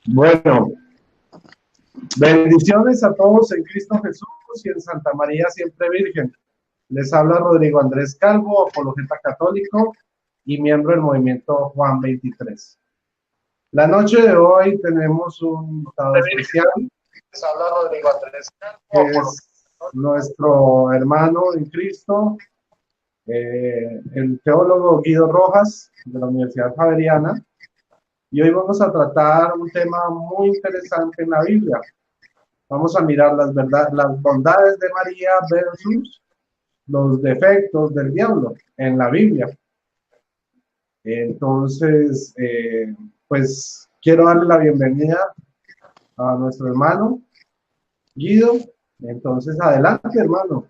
Bueno, bendiciones a todos en Cristo Jesús y en Santa María Siempre Virgen. Les habla Rodrigo Andrés Calvo, apologeta católico y miembro del movimiento Juan 23. La noche de hoy tenemos un invitado especial. Les habla Rodrigo Andrés Calvo, que es nuestro hermano en Cristo, el teólogo Guido Rojas, de la Universidad Javeriana. Y hoy vamos a tratar un tema muy interesante en la Biblia. Vamos a mirar las bondades de María versus los defectos del diablo en la Biblia. Entonces, pues quiero darle la bienvenida a nuestro hermano Guido. Entonces, adelante, hermano.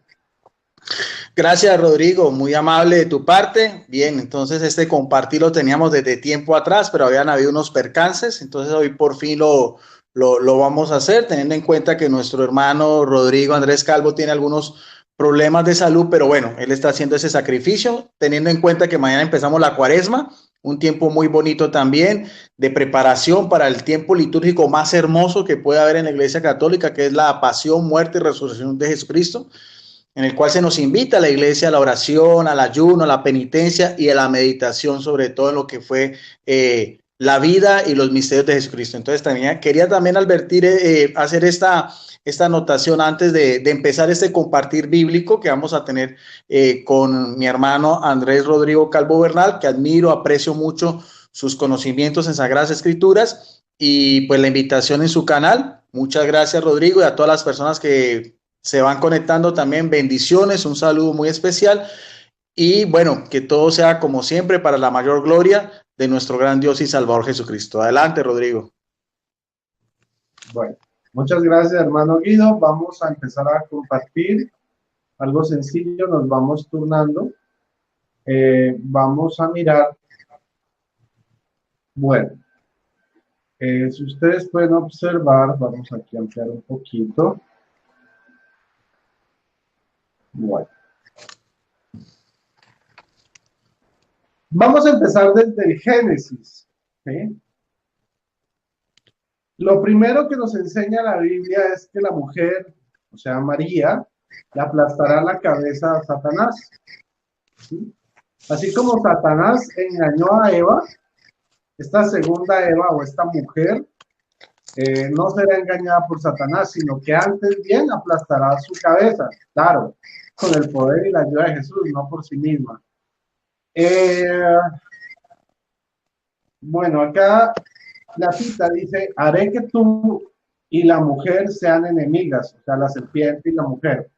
Gracias, Rodrigo, muy amable de tu parte. Bien, entonces este compartir lo teníamos desde tiempo atrás, pero habían habido unos percances, entonces hoy por fin lo vamos a hacer, teniendo en cuenta que nuestro hermano Rodrigo Andrés Calvo tiene algunos problemas de salud, pero bueno, él está haciendo ese sacrificio, teniendo en cuenta que mañana empezamos la Cuaresma, un tiempo muy bonito también de preparación para el tiempo litúrgico más hermoso que puede haber en la Iglesia Católica, que es la pasión, muerte y resurrección de Jesucristo, en el cual se nos invita a la iglesia a la oración, al ayuno, a la penitencia y a la meditación sobre todo en lo que fue la vida y los misterios de Jesucristo. Entonces también quería también advertir, hacer esta anotación antes de empezar este compartir bíblico que vamos a tener con mi hermano Andrés Rodrigo Calvo Bernal, que admiro, aprecio mucho sus conocimientos en Sagradas Escrituras y pues la invitación en su canal. Muchas gracias, Rodrigo, y a todas las personas que se van conectando también, bendiciones, un saludo muy especial y bueno, que todo sea como siempre para la mayor gloria de nuestro gran Dios y Salvador Jesucristo. Adelante, Rodrigo. Bueno, muchas gracias, hermano Guido. Vamos a empezar a compartir algo sencillo, nos vamos turnando. Vamos a mirar, bueno, si ustedes pueden observar, vamos aquí a ampliar un poquito. Bueno. Vamos a empezar desde el Génesis. ¿Sí? Lo primero que nos enseña la Biblia es que la mujer, o sea, María, le aplastará la cabeza a Satanás. ¿Sí? Así como Satanás engañó a Eva, esta segunda Eva o esta mujer no será engañada por Satanás, sino que antes bien aplastará su cabeza, claro, con el poder y la ayuda de Jesús, no por sí misma. Bueno, acá la cita dice, haré que tú y la mujer sean enemigas, o sea, la serpiente y la mujer.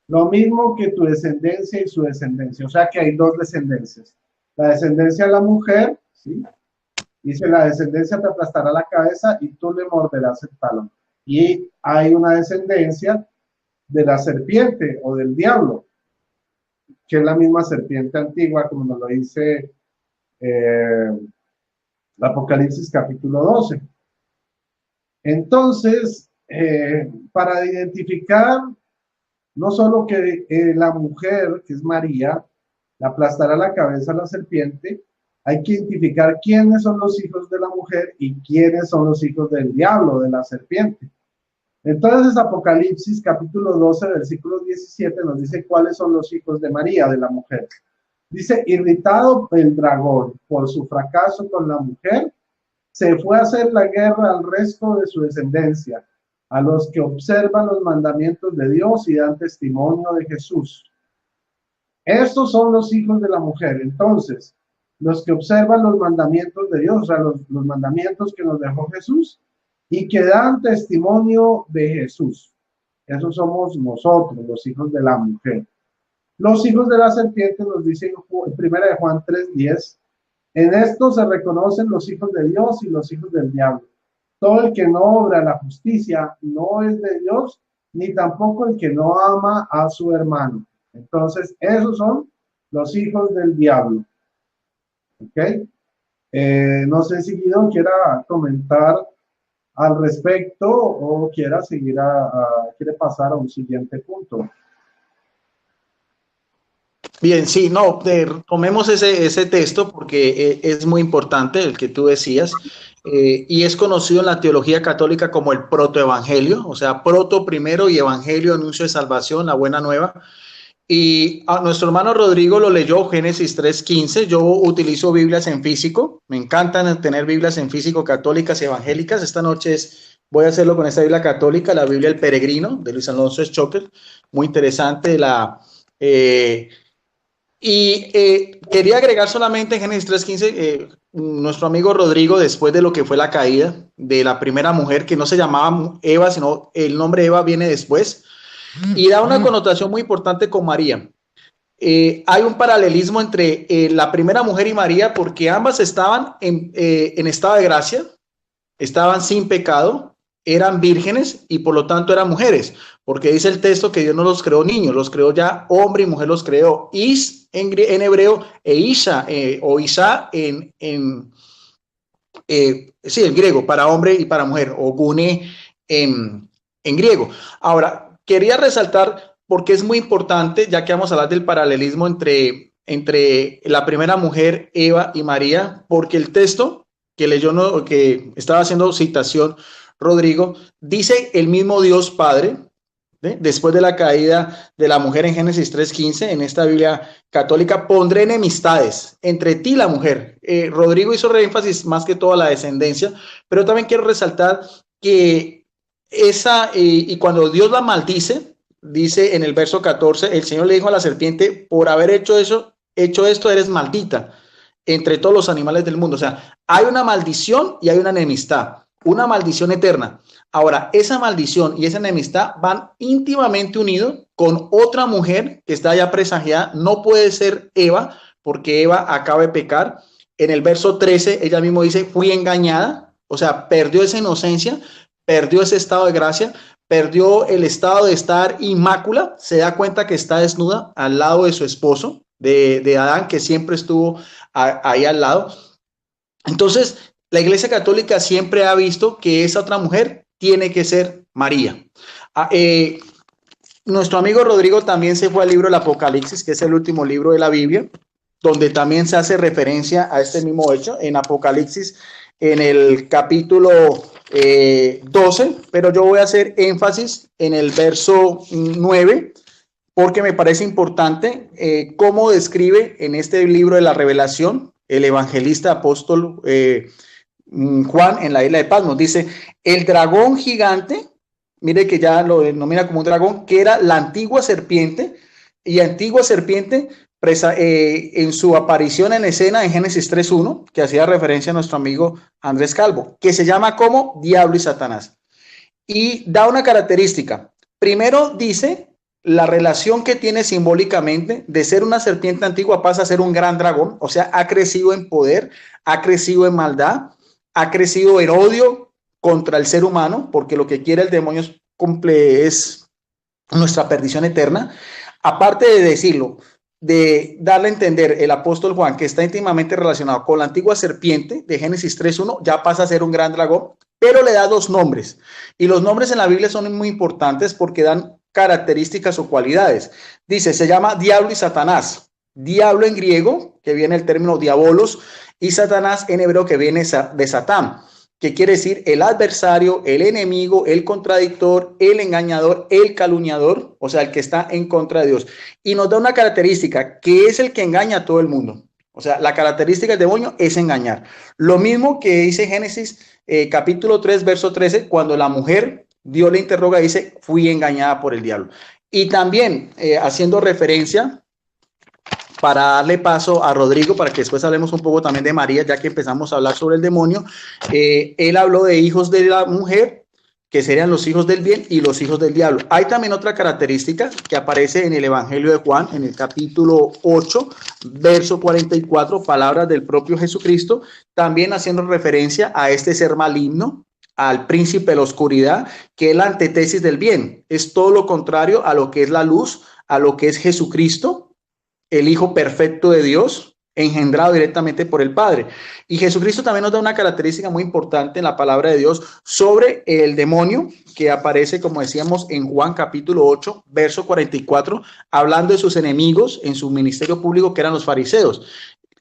Lo mismo que tu descendencia y su descendencia, o sea que hay dos descendencias. La descendencia de la mujer, ¿sí? Dice, la descendencia te aplastará la cabeza y tú le morderás el talón. Y hay una descendencia de la serpiente o del diablo, que es la misma serpiente antigua, como nos lo dice el Apocalipsis capítulo 12. Entonces, para identificar no solo que la mujer, que es María, le aplastará la cabeza a la serpiente, hay que identificar quiénes son los hijos de la mujer y quiénes son los hijos del diablo, de la serpiente. Entonces, Apocalipsis capítulo 12, versículo 17 nos dice cuáles son los hijos de María, de la mujer. Dice, irritado el dragón por su fracaso con la mujer, se fue a hacer la guerra al resto de su descendencia, a los que observan los mandamientos de Dios y dan testimonio de Jesús. Estos son los hijos de la mujer. Entonces, los que observan los mandamientos de Dios, o sea, los mandamientos que nos dejó Jesús y que dan testimonio de Jesús. Esos somos nosotros, los hijos de la mujer. Los hijos de la serpiente nos dicen en 1 Juan 3:10, en esto se reconocen los hijos de Dios y los hijos del diablo. Todo el que no obra la justicia no es de Dios, ni tampoco el que no ama a su hermano. Entonces, esos son los hijos del diablo. ¿Ok? No sé si Guido quiera comentar al respecto o quiera seguir quiere pasar a un siguiente punto. Bien, sí, no, tomemos ese texto porque es muy importante el que tú decías, y es conocido en la teología católica como el protoevangelio, o sea, proto primero y evangelio, anuncio de salvación, la buena nueva. Y a nuestro hermano Rodrigo lo leyó Génesis 3:15. Yo utilizo Biblias en físico, me encantan tener Biblias en físico católicas y evangélicas. Esta noche voy a hacerlo con esta Biblia católica, la Biblia El Peregrino de Luis Alonso Schockel, muy interesante eh, quería agregar solamente en Génesis 3:15, nuestro amigo Rodrigo, después de lo que fue la caída de la primera mujer, que no se llamaba Eva, sino el nombre Eva viene después, y da una connotación muy importante con María. Hay un paralelismo entre la primera mujer y María, porque ambas estaban en estado de gracia, estaban sin pecado, eran vírgenes y por lo tanto eran mujeres, porque dice el texto que Dios no los creó niños, los creó ya hombre y mujer los creó. Is en hebreo e Isha o Isha sí, en griego, para hombre y para mujer, o gune en griego. Ahora, quería resaltar porque es muy importante, ya que vamos a hablar del paralelismo entre la primera mujer, Eva y María, porque el texto que leyó, no, que estaba haciendo citación Rodrigo, dice el mismo Dios Padre, ¿sí? Después de la caída de la mujer en Génesis 3:15, en esta Biblia católica, pondré enemistades entre ti y la mujer. Rodrigo hizo énfasis más que todo a la descendencia, pero también quiero resaltar que y cuando Dios la maldice, dice en el verso 14, el Señor le dijo a la serpiente, por haber hecho esto, eres maldita entre todos los animales del mundo. O sea, hay una maldición y hay una enemistad, una maldición eterna. Ahora, esa maldición y esa enemistad van íntimamente unidos con otra mujer que está ya presagiada. No puede ser Eva, porque Eva acaba de pecar. En el verso 13, ella mismo dice, fui engañada. O sea, perdió esa inocencia, perdió ese estado de gracia, perdió el estado de estar inmácula. Se da cuenta que está desnuda al lado de su esposo, de Adán, que siempre estuvo ahí al lado. Entonces, la Iglesia Católica siempre ha visto que esa otra mujer tiene que ser María. Nuestro amigo Rodrigo también se fue al libro del Apocalipsis, que es el último libro de la Biblia, donde también se hace referencia a este mismo hecho en Apocalipsis, en el capítulo 12, pero yo voy a hacer énfasis en el verso 9, porque me parece importante cómo describe en este libro de la Revelación el evangelista apóstol Juan en la isla de Patmos. Dice, el dragón gigante, mire que ya lo denomina como un dragón, que era la antigua serpiente, y antigua serpiente en su aparición en escena en Génesis 3:1, que hacía referencia a nuestro amigo Andrés Calvo, que se llama como Diablo y Satanás. Y da una característica. Primero dice la relación que tiene simbólicamente de ser una serpiente antigua pasa a ser un gran dragón, o sea, ha crecido en poder, ha crecido en maldad, ha crecido en odio contra el ser humano, porque lo que quiere el demonio es nuestra perdición eterna. Aparte de decirlo, de darle a entender el apóstol Juan que está íntimamente relacionado con la antigua serpiente de Génesis 3:1, ya pasa a ser un gran dragón, pero le da dos nombres. Y los nombres en la Biblia son muy importantes porque dan características o cualidades. Dice, se llama Diablo y Satanás. Diablo en griego, que viene el término diabolos, y Satanás en hebreo, que viene de Satán, que quiere decir el adversario, el enemigo, el contradictor, el engañador, el calumniador, o sea, el que está en contra de Dios. Y nos da una característica, que es el que engaña a todo el mundo. O sea, la característica del demonio es engañar. Lo mismo que dice Génesis capítulo 3, verso 13, cuando la mujer, Dios le interroga y dice, fui engañada por el diablo. Y también haciendo referencia, para darle paso a Rodrigo, para que después hablemos un poco también de María, ya que empezamos a hablar sobre el demonio. Él habló de hijos de la mujer, que serían los hijos del bien y los hijos del diablo. Hay también otra característica que aparece en el Evangelio de Juan, en el capítulo 8, verso 44, palabras del propio Jesucristo, también haciendo referencia a este ser maligno, al príncipe de la oscuridad, que es la antítesis del bien. Es todo lo contrario a lo que es la luz, a lo que es Jesucristo, el Hijo perfecto de Dios, engendrado directamente por el Padre. Y Jesucristo también nos da una característica muy importante en la palabra de Dios sobre el demonio, que aparece, como decíamos, en Juan capítulo 8, verso 44, hablando de sus enemigos en su ministerio público, que eran los fariseos.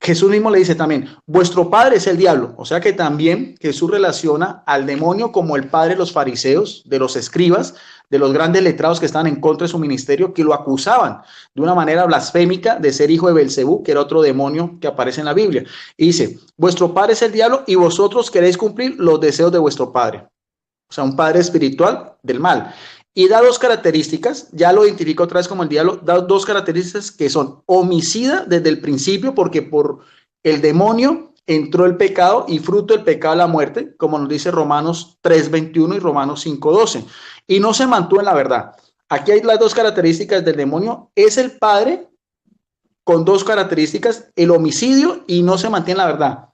Jesús mismo le dice también, vuestro padre es el diablo. O sea que también Jesús relaciona al demonio como el padre de los fariseos, de los escribas, de los grandes letrados que estaban en contra de su ministerio, que lo acusaban de una manera blasfémica de ser hijo de Belcebú, que era otro demonio que aparece en la Biblia. Y dice, vuestro padre es el diablo y vosotros queréis cumplir los deseos de vuestro padre. O sea, un padre espiritual del mal. Y da dos características, ya lo identifico otra vez como el diablo, da dos características que son homicida desde el principio, porque por el demonio entró el pecado y fruto del pecado la muerte, como nos dice Romanos 3:21 y Romanos 5:12, y no se mantuvo en la verdad. Aquí hay las dos características del demonio, es el padre con dos características, el homicidio y no se mantiene en la verdad.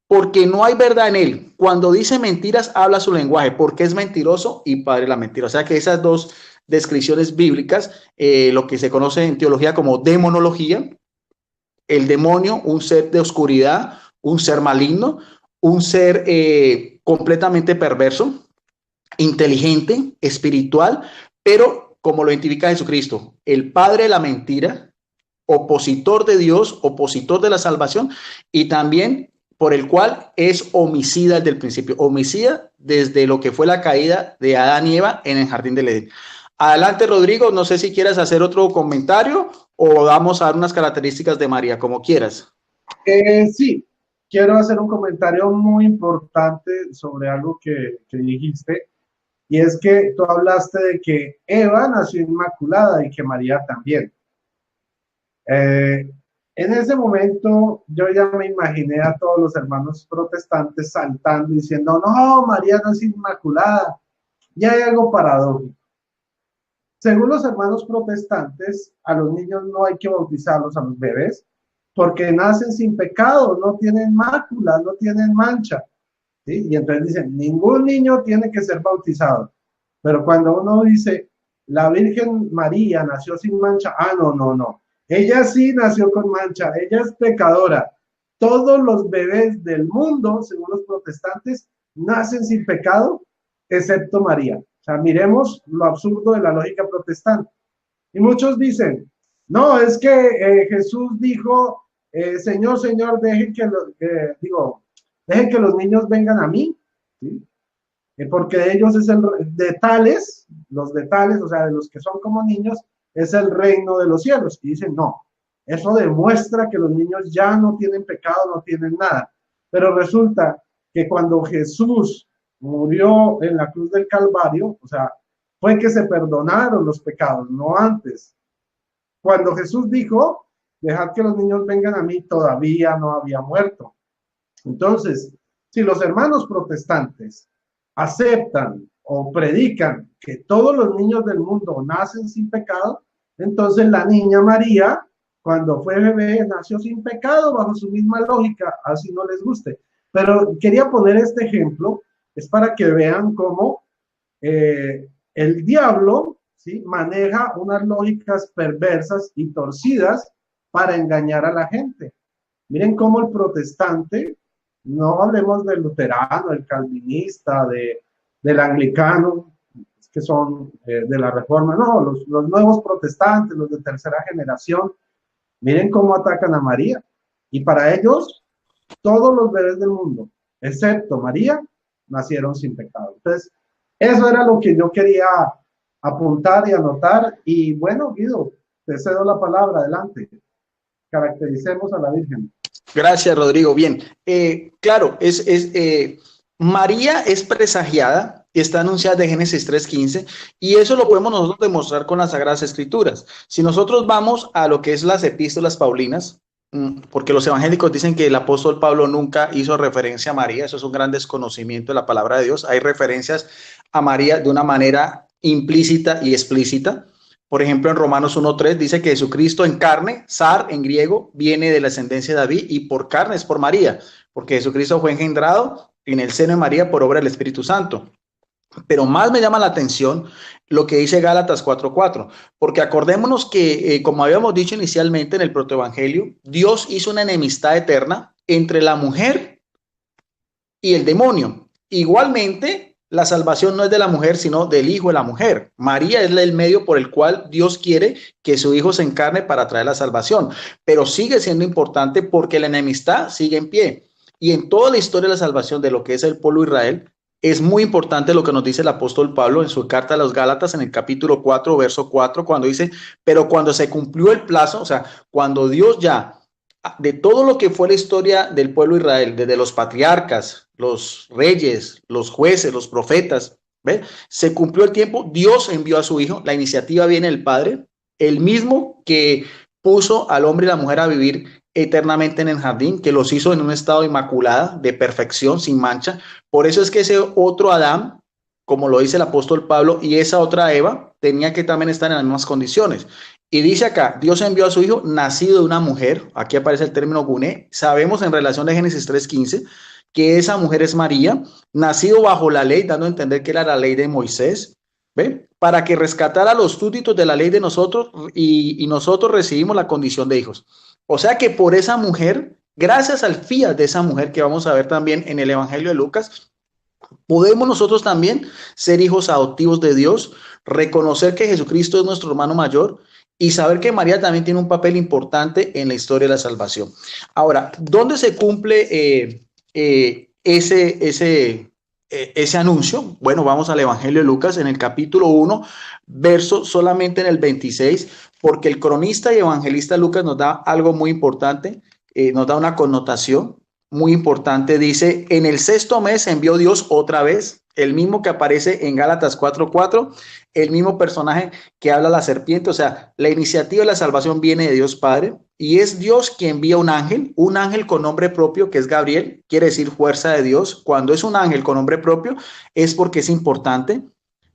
Porque no hay verdad en él. Cuando dice mentiras, habla su lenguaje, porque es mentiroso y padre de la mentira. O sea que esas dos descripciones bíblicas, lo que se conoce en teología como demonología, el demonio, un ser de oscuridad, un ser maligno, un ser completamente perverso, inteligente, espiritual, pero como lo identifica Jesucristo, el padre de la mentira, opositor de Dios, opositor de la salvación y también por el cual es homicida desde el principio, homicida desde lo que fue la caída de Adán y Eva en el jardín del Edén. Adelante, Rodrigo, no sé si quieres hacer otro comentario o vamos a dar unas características de María, como quieras. Sí, quiero hacer un comentario muy importante sobre algo que dijiste, y es que tú hablaste de que Eva nació inmaculada y que María también. En ese momento yo ya me imaginé a todos los hermanos protestantes saltando diciendo, no, María no es inmaculada. Y hay algo paradójico. Según los hermanos protestantes, a los niños no hay que bautizarlos, a los bebés, porque nacen sin pecado, no tienen mácula, no tienen mancha. ¿Sí? Y entonces dicen, ningún niño tiene que ser bautizado. Pero cuando uno dice, la Virgen María nació sin mancha, no. Ella sí nació con mancha, ella es pecadora. Todos los bebés del mundo, según los protestantes, nacen sin pecado, excepto María. O sea, miremos lo absurdo de la lógica protestante. Y muchos dicen, no, es que Jesús dijo, Señor, dejen que los niños vengan a mí, ¿sí? Porque de ellos es los de tales, o sea, de los que son como niños, es el reino de los cielos. Y dicen, no, eso demuestra que los niños ya no tienen pecado, no tienen nada. Pero resulta que cuando Jesús murió en la cruz del Calvario, o sea, fue que se perdonaron los pecados, no antes. Cuando Jesús dijo, dejad que los niños vengan a mí, todavía no había muerto. Entonces, si los hermanos protestantes aceptan o predican que todos los niños del mundo nacen sin pecado, entonces la niña María, cuando fue bebé, nació sin pecado bajo su misma lógica, así no les guste. Pero quería poner este ejemplo, es para que vean cómo el diablo, ¿sí?, maneja unas lógicas perversas y torcidas para engañar a la gente. Miren cómo el protestante, no hablemos del luterano, del calvinista, del anglicano, que son de la reforma, no, los nuevos protestantes, los de tercera generación, miren cómo atacan a María. Y para ellos, todos los bebés del mundo, excepto María, nacieron sin pecado. Entonces, eso era lo que yo quería apuntar y anotar. Y bueno, Guido, te cedo la palabra, adelante. Caractericemos a la Virgen. Gracias, Rodrigo. Bien, claro, María es presagiada, está anunciada de Génesis 3:15, y eso lo podemos nosotros demostrar con las Sagradas Escrituras. Si nosotros vamos a lo que es las epístolas paulinas, porque los evangélicos dicen que el apóstol Pablo nunca hizo referencia a María, eso es un gran desconocimiento de la palabra de Dios. Hay referencias a María de una manera implícita y explícita. Por ejemplo, en Romanos 1:3 dice que Jesucristo en carne, Sar en griego, viene de la ascendencia de David, y por carne es por María, porque Jesucristo fue engendrado en el seno de María por obra del Espíritu Santo. Pero más me llama la atención lo que dice Gálatas 4:4, porque acordémonos que, como habíamos dicho inicialmente en el protoevangelio, Dios hizo una enemistad eterna entre la mujer y el demonio. Igualmente, la salvación no es de la mujer, sino del hijo de la mujer. María es el medio por el cual Dios quiere que su hijo se encarne para traer la salvación, pero sigue siendo importante porque la enemistad sigue en pie. Y en toda la historia de la salvación de lo que es el pueblo de Israel, es muy importante lo que nos dice el apóstol Pablo en su carta a los Gálatas en el capítulo 4, verso 4, cuando dice, pero cuando se cumplió el plazo, o sea, cuando Dios ya de todo lo que fue la historia del pueblo de Israel, desde los patriarcas, los reyes, los jueces, los profetas, ¿ve? Se cumplió el tiempo, Dios envió a su hijo, la iniciativa viene del Padre, el mismo que puso al hombre y la mujer a vivir eternamente en el jardín, que los hizo en un estado inmaculado, de perfección, sin mancha. Por eso es que ese otro Adán, como lo dice el apóstol Pablo, y esa otra Eva, tenía que también estar en las mismas condiciones. Y dice acá, Dios envió a su hijo nacido de una mujer, aquí aparece el término guné, sabemos en relación de Génesis 3:15 que esa mujer es María, nacido bajo la ley, dando a entender que era la ley de Moisés, ¿ve? Para que rescatara los súbditos de la ley de nosotros y nosotros recibimos la condición de hijos. O sea que por esa mujer, gracias al fiat de esa mujer que vamos a ver también en el Evangelio de Lucas, podemos nosotros también ser hijos adoptivos de Dios, reconocer que Jesucristo es nuestro hermano mayor y saber que María también tiene un papel importante en la historia de la salvación. Ahora, ¿dónde se cumple ese anuncio? Bueno, vamos al Evangelio de Lucas en el capítulo 1, verso solamente en el 26, porque el cronista y evangelista Lucas nos da algo muy importante, nos da una connotación muy importante. Dice, en el sexto mes envió Dios otra vez, el mismo que aparece en Gálatas 4:4, el mismo personaje que habla la serpiente. O sea, la iniciativa de la salvación viene de Dios Padre y es Dios quien envía un ángel con nombre propio, que es Gabriel, quiere decir fuerza de Dios. Cuando es un ángel con nombre propio es porque es importante,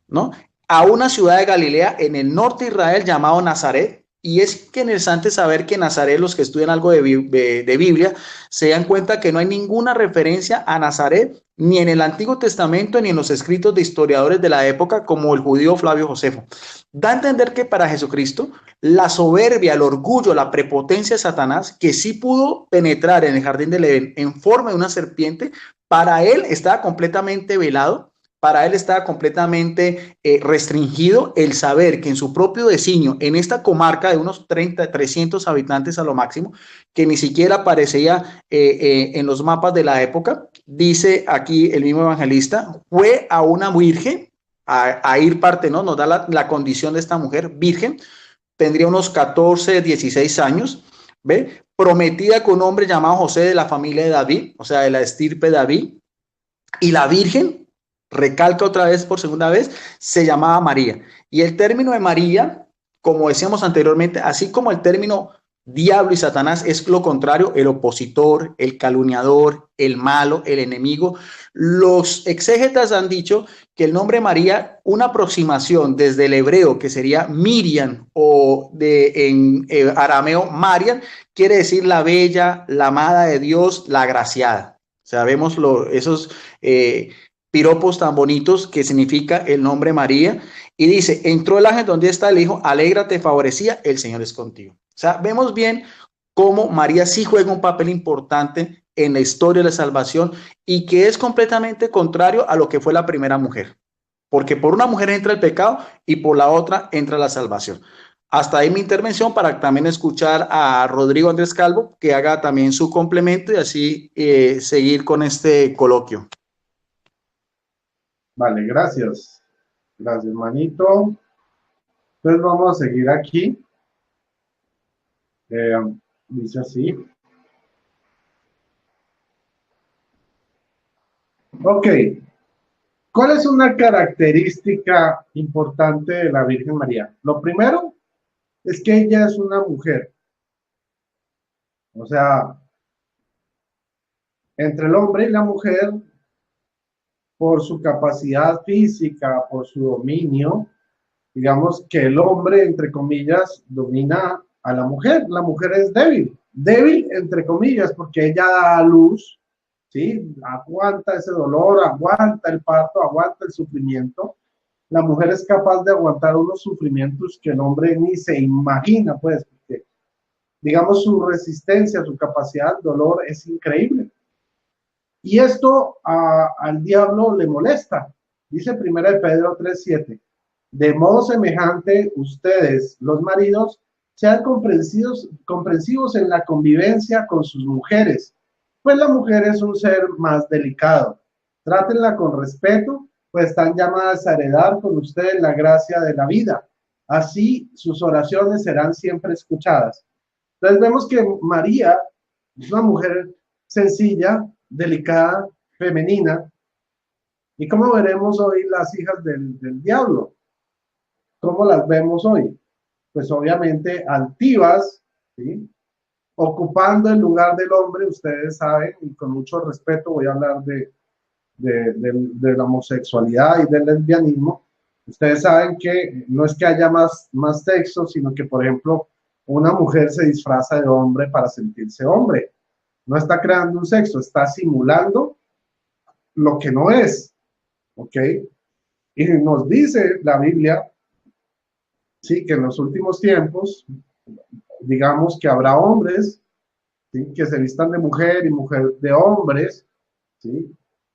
¿no? A una ciudad de Galilea en el norte de Israel llamado Nazaret. Y es que interesante saber que Nazaret, los que estudian algo de Biblia, se dan cuenta que no hay ninguna referencia a Nazaret ni en el Antiguo Testamento ni en los escritos de historiadores de la época como el judío Flavio Josefo. Da a entender que para Jesucristo la soberbia, el orgullo, la prepotencia de Satanás, que sí pudo penetrar en el jardín del Edén en forma de una serpiente, para él estaba completamente velado. Para él estaba completamente restringido el saber que en su propio designio, en esta comarca de unos 300 habitantes a lo máximo, que ni siquiera aparecía en los mapas de la época, dice aquí el mismo evangelista, fue a una virgen a ir parte, ¿no? Nos da la condición de esta mujer virgen, tendría unos 14, 16 años, ¿ve? Prometida con un hombre llamado José de la familia de David, o sea, de la estirpe de David, y la virgen, recalca otra vez por segunda vez, se llamaba María. Y el término de María, como decíamos anteriormente, así como el término diablo y Satanás es lo contrario, el opositor, el calumniador, el malo, el enemigo, los exégetas han dicho que el nombre María, una aproximación desde el hebreo que sería Miriam o en arameo Mariam, quiere decir la bella, la amada de Dios, la agraciada. Sabemos esos piropos tan bonitos que significa el nombre María. Y dice, entró el ángel donde está el hijo, alégrate, favorecía, el Señor es contigo. O sea, vemos bien cómo María sí juega un papel importante en la historia de la salvación y que es completamente contrario a lo que fue la primera mujer. Porque por una mujer entra el pecado y por la otra entra la salvación. Hasta ahí mi intervención para también escuchar a Rodrigo Andrés Calvo, que haga también su complemento y así seguir con este coloquio. Vale, gracias. Gracias, manito. Entonces vamos a seguir aquí. Dice así. Ok. ¿Cuál es una característica importante de la Virgen María? Lo primero es que ella es una mujer. O sea, entre el hombre y la mujer, por su capacidad física, por su dominio, digamos que el hombre, entre comillas, domina a la mujer es débil, débil entre comillas, porque ella da a luz ¿sí? Aguanta ese dolor, aguanta el parto, aguanta el sufrimiento. La mujer es capaz de aguantar unos sufrimientos que el hombre ni se imagina, pues, porque, digamos, su resistencia, su capacidad al dolor es increíble. Y esto al diablo le molesta. Dice 1 Pedro 3:7. De modo semejante, ustedes, los maridos, sean comprensivos en la convivencia con sus mujeres, pues la mujer es un ser más delicado. Trátenla con respeto, pues están llamadas a heredar con ustedes la gracia de la vida. Así sus oraciones serán siempre escuchadas. Entonces vemos que María es una mujer sencilla, delicada, femenina. ¿Y cómo veremos hoy las hijas del diablo? ¿Cómo las vemos hoy? Pues obviamente altivas, ¿sí? Ocupando el lugar del hombre, ustedes saben, y con mucho respeto voy a hablar de la homosexualidad y del lesbianismo. Ustedes saben que no es que haya más sexo, sino que, por ejemplo, una mujer se disfraza de hombre para sentirse hombre. No está creando un sexo, está simulando lo que no es, ¿ok? Y nos dice la Biblia, sí, que en los últimos tiempos, digamos que habrá hombres, ¿sí?, que se vistan de mujer y mujer de hombres, ¿sí?,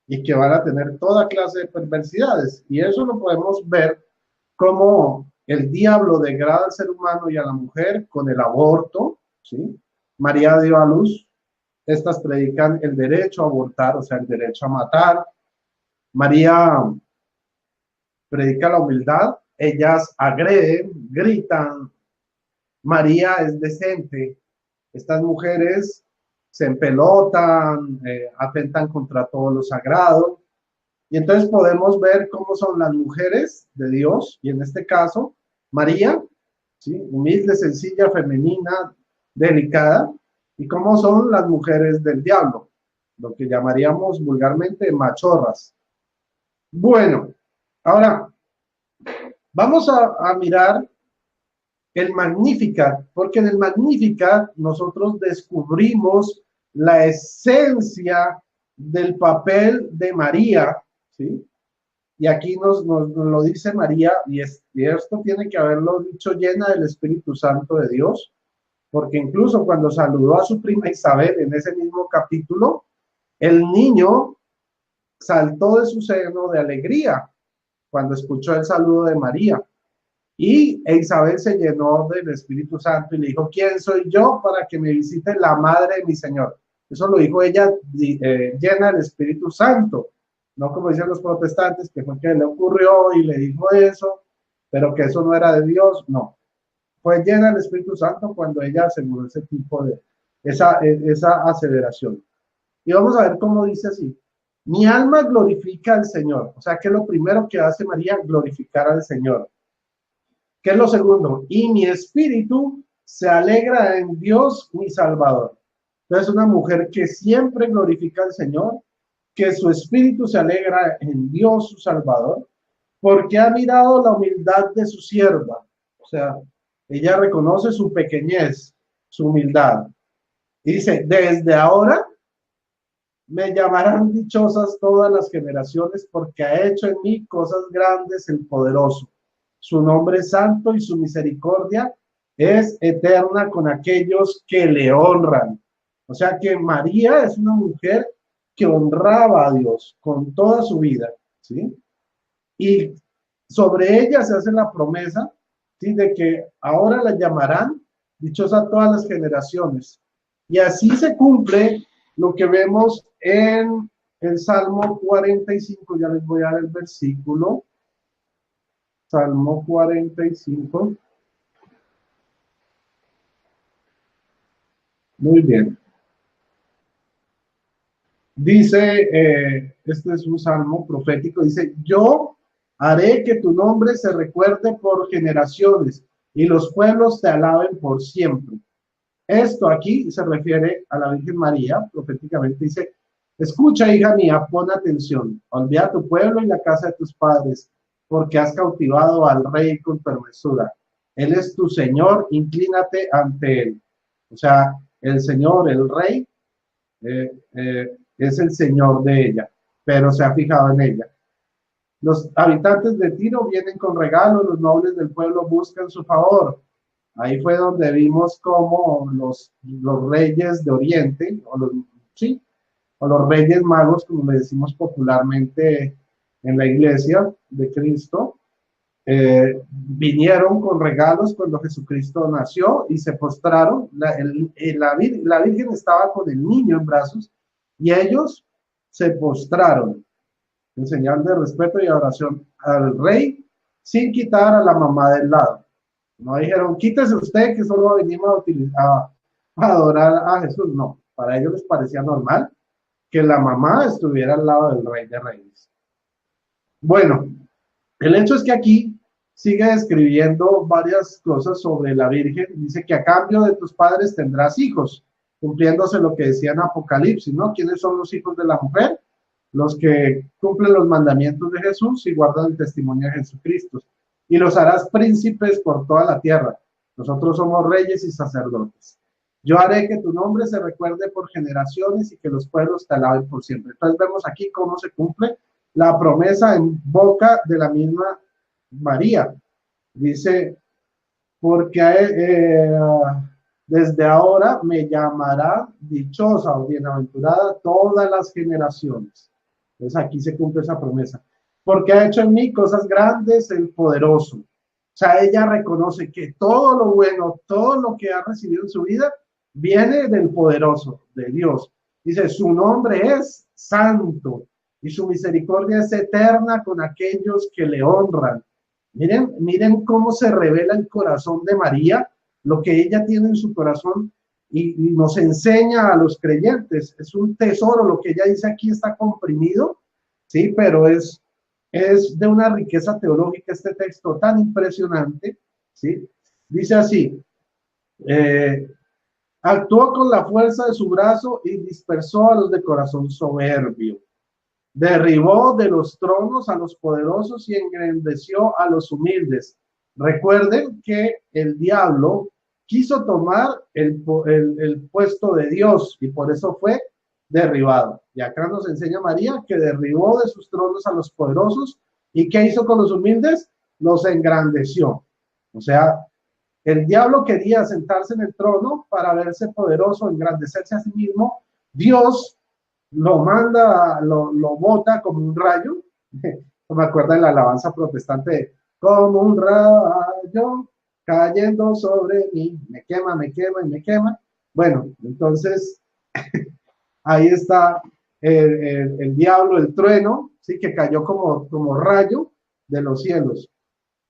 y que van a tener toda clase de perversidades. Y eso lo podemos ver como el diablo degrada al ser humano y a la mujer con el aborto, ¿sí? María dio a luz. Estas predican el derecho a abortar, o sea, el derecho a matar. María predica la humildad. Ellas agreden, gritan. María es decente. Estas mujeres se empelotan, atentan contra todo lo sagrado. Y entonces podemos ver cómo son las mujeres de Dios, y en este caso, María, ¿sí?, humilde, sencilla, femenina, delicada, y cómo son las mujeres del diablo, lo que llamaríamos vulgarmente machorras. Bueno, ahora vamos a mirar el Magnificat, porque en el Magnificat nosotros descubrimos la esencia del papel de María, ¿sí? Y aquí nos lo dice María, y esto tiene que haberlo dicho llena del Espíritu Santo de Dios, porque incluso cuando saludó a su prima Isabel en ese mismo capítulo, el niño saltó de su seno de alegría cuando escuchó el saludo de María. Y Isabel se llenó del Espíritu Santo y le dijo: ¿quién soy yo para que me visite la madre de mi Señor? Eso lo dijo ella llena del Espíritu Santo, no como dicen los protestantes, que fue que le ocurrió y le dijo eso, pero que eso no era de Dios. No, fue llena del Espíritu Santo cuando ella aseguró ese tipo de, esa aseveración. Y vamos a ver cómo dice así: mi alma glorifica al Señor. O sea, que lo primero que hace María, glorificar al Señor. ¿Qué es lo segundo? Y mi espíritu se alegra en Dios, mi Salvador. Entonces, una mujer que siempre glorifica al Señor, que su espíritu se alegra en Dios, su Salvador, porque ha mirado la humildad de su sierva. O sea, ella reconoce su pequeñez, su humildad. Y dice: desde ahora me llamarán dichosas todas las generaciones, porque ha hecho en mí cosas grandes el poderoso. Su nombre es santo y su misericordia es eterna con aquellos que le honran. O sea que María es una mujer que honraba a Dios con toda su vida, ¿sí? Y sobre ella se hace la promesa, ¿sí?, de que ahora la llamarán dichosa todas las generaciones. Y así se cumple lo que vemos en el Salmo 45. Ya les voy a dar el versículo. Salmo 45. Muy bien. Dice, este es un salmo profético, dice: yo haré que tu nombre se recuerde por generaciones y los pueblos te alaben por siempre. Esto aquí se refiere a la Virgen María, proféticamente dice: escucha, hija mía, pon atención, olvida tu pueblo y la casa de tus padres, porque has cautivado al rey con tu hermosura. Él es tu Señor, inclínate ante él. O sea, el Señor, el rey, es el Señor de ella, pero se ha fijado en ella. Los habitantes de Tiro vienen con regalos, los nobles del pueblo buscan su favor. Ahí fue donde vimos cómo los reyes de Oriente, sí, o los reyes magos, como le decimos popularmente en la iglesia de Cristo, vinieron con regalos cuando Jesucristo nació y se postraron. La Virgen estaba con el niño en brazos y ellos se postraron en señal de respeto y adoración al rey sin quitar a la mamá del lado. No dijeron, quítese usted que solo venimos a adorar a Jesús. No, para ellos les parecía normal que la mamá estuviera al lado del rey de reyes. Bueno, el hecho es que aquí sigue describiendo varias cosas sobre la Virgen. Dice que a cambio de tus padres tendrás hijos, cumpliéndose lo que decía en Apocalipsis, ¿no? ¿Quiénes son los hijos de la mujer? Los que cumplen los mandamientos de Jesús y guardan el testimonio de Jesucristo. Y los harás príncipes por toda la tierra. Nosotros somos reyes y sacerdotes. Yo haré que tu nombre se recuerde por generaciones y que los pueblos te alaben por siempre. Entonces vemos aquí cómo se cumple la promesa en boca de la misma María. Dice, porque desde ahora me llamará dichosa o bienaventurada todas las generaciones. Entonces aquí se cumple esa promesa. Porque ha hecho en mí cosas grandes el poderoso. O sea, ella reconoce que todo lo bueno, todo lo que ha recibido en su vida, viene del poderoso, de Dios. Dice, su nombre es santo y su misericordia es eterna con aquellos que le honran. Miren cómo se revela el corazón de María, lo que ella tiene en su corazón y nos enseña a los creyentes. Es un tesoro, lo que ella dice aquí está comprimido, sí, pero es de una riqueza teológica este texto tan impresionante, ¿sí? Dice así, actuó con la fuerza de su brazo y dispersó a los de corazón soberbio. Derribó de los tronos a los poderosos y engrandeció a los humildes. Recuerden que el diablo quiso tomar el puesto de Dios y por eso fue derribado. Y acá nos enseña María que derribó de sus tronos a los poderosos y ¿qué hizo con los humildes? Los engrandeció. O sea, el diablo quería sentarse en el trono para verse poderoso, engrandecerse a sí mismo. Dios lo manda, lo bota como un rayo. Me acuerdo de la alabanza protestante, como un rayo cayendo sobre mí, me quema y me quema. Bueno, entonces ahí está el diablo, el trueno, sí, que cayó como rayo de los cielos.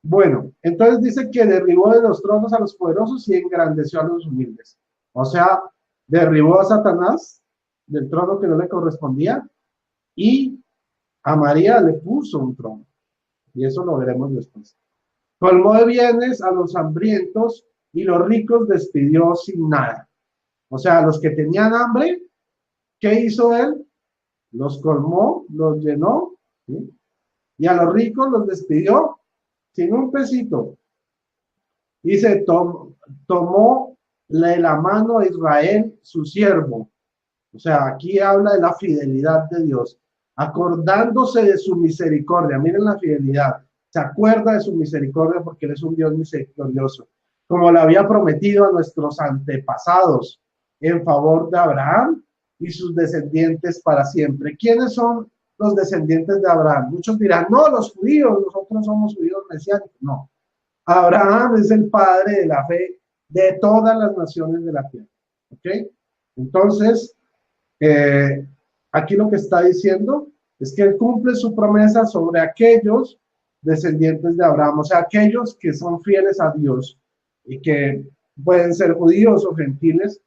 Bueno, entonces dice que derribó de los tronos a los poderosos y engrandeció a los humildes. O sea, derribó a Satanás del trono que no le correspondía y a María le puso un trono. Y eso lo veremos después. Colmó de bienes a los hambrientos y los ricos despidió sin nada. O sea, los que tenían hambre, ¿qué hizo él? Los colmó, los llenó, ¿sí? Y a los ricos los despidió sin un pesito. Dice, tomó de la mano a Israel, su siervo. O sea, aquí habla de la fidelidad de Dios, acordándose de su misericordia. Miren la fidelidad. Se acuerda de su misericordia porque Él es un Dios misericordioso, como le había prometido a nuestros antepasados en favor de Abraham y sus descendientes para siempre. ¿Quiénes son los descendientes de Abraham? Muchos dirán, no, los judíos, nosotros somos judíos mesiánicos. No, Abraham es el padre de la fe de todas las naciones de la tierra. ¿Ok? Entonces, aquí lo que está diciendo es que Él cumple su promesa sobre aquellos descendientes de Abraham, o sea, aquellos que son fieles a Dios y que pueden ser judíos o gentiles,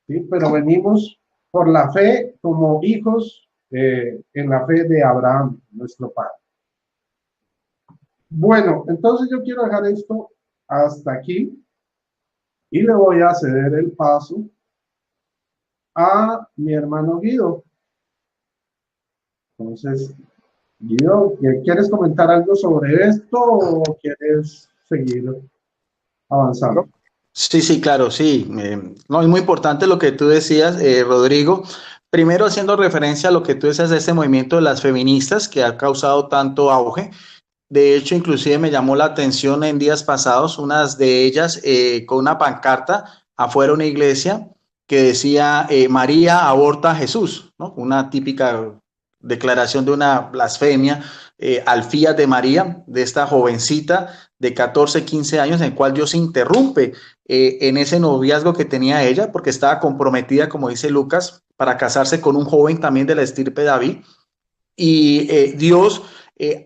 ¿sí? Pero venimos por la fe como hijos en la fe de Abraham, nuestro padre. Bueno, entonces yo quiero dejar esto hasta aquí y le voy a ceder el paso a mi hermano Guido. Entonces, Guido, ¿quieres comentar algo sobre esto o quieres seguir avanzando? Sí, sí, claro, sí. No, es muy importante lo que tú decías, Rodrigo, Primero haciendo referencia a lo que tú decías de este movimiento de las feministas que ha causado tanto auge. De hecho, inclusive me llamó la atención en días pasados, unas de ellas con una pancarta afuera de una iglesia que decía María aborta a Jesús, ¿no? Una típica declaración de una blasfemia al fiat de María, de esta jovencita de 14, 15 años, en el cual Dios interrumpe en ese noviazgo que tenía ella, porque estaba comprometida, como dice Lucas, para casarse con un joven también de la estirpe de David. Y Dios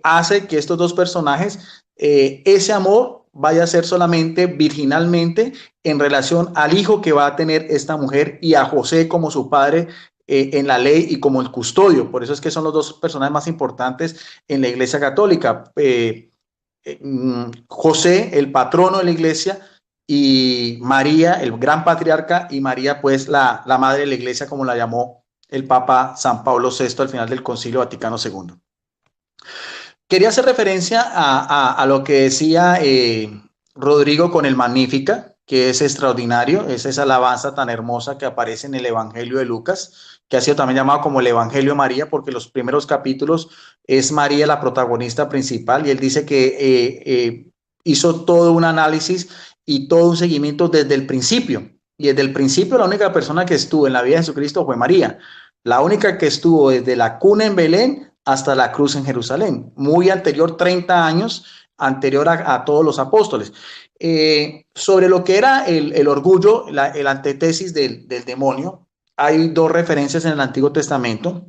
hace que estos dos personajes, ese amor vaya a ser solamente virginalmente en relación al hijo que va a tener esta mujer y a José como su padre en la ley y como el custodio. Por eso es que son los dos personajes más importantes en la Iglesia Católica. José, el patrono de la Iglesia, y María, el gran patriarca, y María, pues la madre de la Iglesia, como la llamó el Papa San Pablo VI al final del Concilio Vaticano II. Quería hacer referencia a lo que decía Rodrigo con el Magnífica, que es extraordinario, es esa alabanza tan hermosa que aparece en el Evangelio de Lucas, que ha sido también llamado como el Evangelio de María, porque los primeros capítulos es María la protagonista principal, y él dice que hizo todo un análisis y todo un seguimiento desde el principio. Y desde el principio la única persona que estuvo en la vida de Jesucristo fue María, la única que estuvo desde la cuna en Belén hasta la cruz en Jerusalén, muy anterior, 30 años anterior a todos los apóstoles. Sobre lo que era el orgullo, el antítesis del demonio, hay dos referencias en el Antiguo Testamento.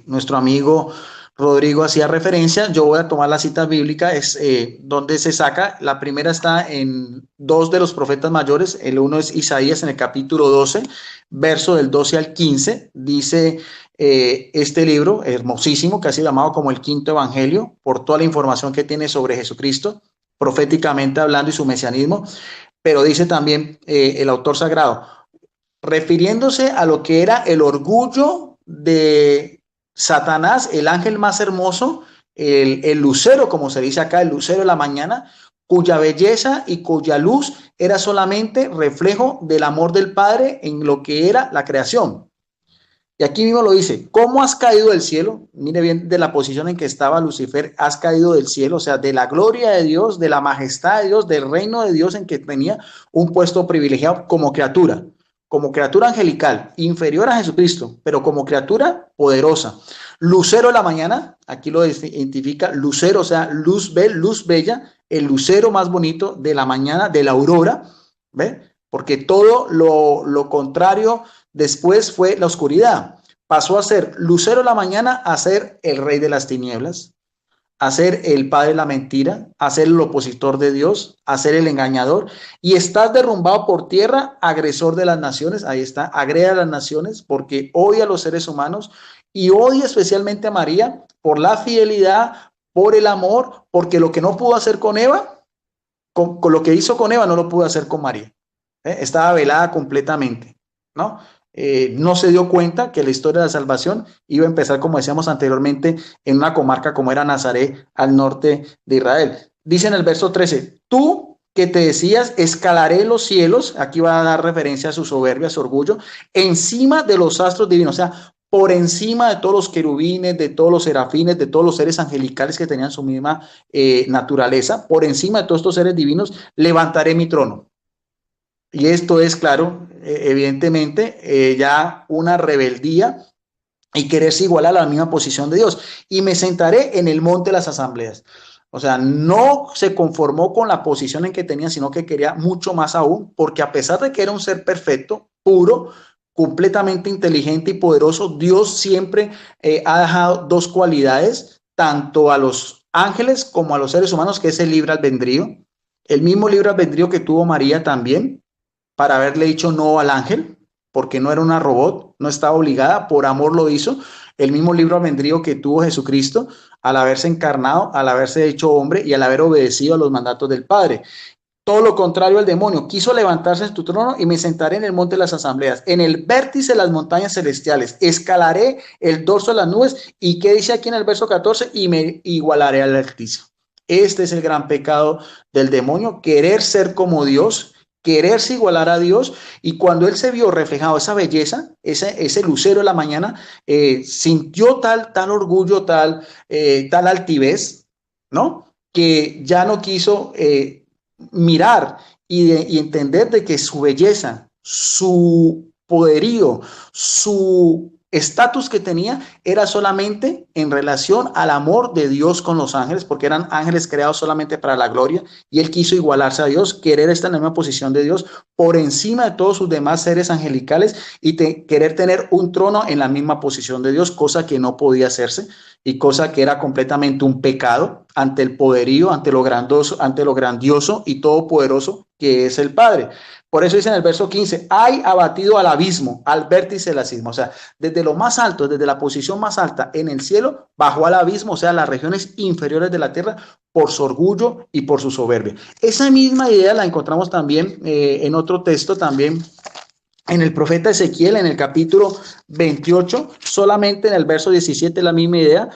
Nuestro amigo Rodrigo hacía referencia, yo voy a tomar la cita bíblica, es donde se saca, la primera está en dos de los profetas mayores, el uno es Isaías en el capítulo 12, verso del 12 al 15, dice este libro hermosísimo que ha sido llamado como el quinto evangelio por toda la información que tiene sobre Jesucristo, proféticamente hablando y su mesianismo, pero dice también el autor sagrado, refiriéndose a lo que era el orgullo de Satanás, el ángel más hermoso, el lucero, como se dice acá, el lucero de la mañana, cuya belleza y cuya luz era solamente reflejo del amor del Padre en lo que era la creación. Y aquí mismo lo dice, ¿cómo has caído del cielo? Mire bien de la posición en que estaba Lucifer, has caído del cielo, o sea, de la gloria de Dios, de la majestad de Dios, del reino de Dios en que tenía un puesto privilegiado como criatura angelical, inferior a Jesucristo, pero como criatura poderosa. Lucero de la mañana, aquí lo identifica, lucero, o sea, luz bella, el lucero más bonito de la mañana, de la aurora, ¿ve? Porque todo lo contrario después fue la oscuridad. Pasó a ser lucero de la mañana a ser el rey de las tinieblas, a ser el padre de la mentira, a ser el opositor de Dios, a ser el engañador, y estás derrumbado por tierra, agresor de las naciones. Ahí está, agreda a las naciones porque odia a los seres humanos y odia especialmente a María por la fidelidad, por el amor, porque lo que no pudo hacer con Eva, con lo que hizo con Eva, no lo pudo hacer con María. Estaba velada completamente, ¿no? No se dio cuenta que la historia de la salvación iba a empezar, como decíamos anteriormente, en una comarca como era Nazaret, al norte de Israel. Dice en el verso 13, tú que te decías, escalaré los cielos, aquí va a dar referencia a su soberbia, a su orgullo, encima de los astros divinos, o sea, por encima de todos los querubines, de todos los serafines, de todos los seres angelicales que tenían su misma naturaleza, por encima de todos estos seres divinos, levantaré mi trono. Y esto es, claro, evidentemente, ya una rebeldía y quererse igualar a la misma posición de Dios. Y me sentaré en el monte de las asambleas. O sea, no se conformó con la posición en que tenía, sino que quería mucho más aún, porque a pesar de que era un ser perfecto, puro, completamente inteligente y poderoso, Dios siempre ha dejado dos cualidades, tanto a los ángeles como a los seres humanos, que es el libre albedrío. El mismo libre albedrío que tuvo María también, para haberle dicho no al ángel, porque no era una robot, no estaba obligada, por amor lo hizo. El mismo libre albedrío que tuvo Jesucristo al haberse encarnado, al haberse hecho hombre y al haber obedecido a los mandatos del Padre. Todo lo contrario al demonio, quiso levantarse en tu trono y me sentaré en el monte de las asambleas, en el vértice de las montañas celestiales, escalaré el dorso de las nubes. ¿Y qué dice aquí en el verso 14? Y me igualaré al Altísimo. Este es el gran pecado del demonio, querer ser como Dios, quererse igualar a Dios, y cuando él se vio reflejado esa belleza, ese lucero de la mañana, sintió tal orgullo, tal altivez, ¿no? Que ya no quiso mirar y entender de que su belleza, su poderío, su estatus que tenía era solamente en relación al amor de Dios con los ángeles, porque eran ángeles creados solamente para la gloria, y él quiso igualarse a Dios, querer estar en la misma posición de Dios por encima de todos sus demás seres angelicales, y querer tener un trono en la misma posición de Dios, cosa que no podía hacerse y cosa que era completamente un pecado ante el poderío, ante lo grandioso y todopoderoso que es el Padre. Por eso dice en el verso 15, hay abatido al abismo, al vértice del abismo. O sea, desde lo más alto, desde la posición más alta en el cielo, bajó al abismo, o sea, las regiones inferiores de la tierra, por su orgullo y por su soberbia. Esa misma idea la encontramos también en otro texto, también en el profeta Ezequiel, en el capítulo 28, solamente en el verso 17, la misma idea.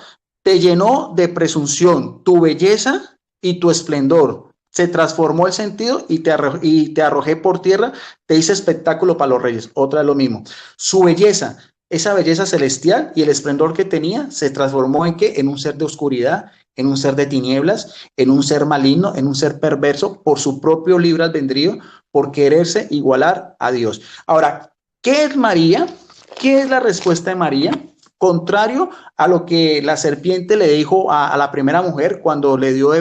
Te llenó de presunción tu belleza y tu esplendor. Se transformó el sentido y te arrojé por tierra, te hice espectáculo para los reyes. Otra es lo mismo. Su belleza, esa belleza celestial y el esplendor que tenía, se transformó en ¿qué? En un ser de oscuridad, en un ser de tinieblas, en un ser maligno, en un ser perverso por su propio libre albedrío, por quererse igualar a Dios. Ahora, ¿qué es María? ¿Qué es la respuesta de María? Contrario a lo que la serpiente le dijo a la primera mujer cuando le dio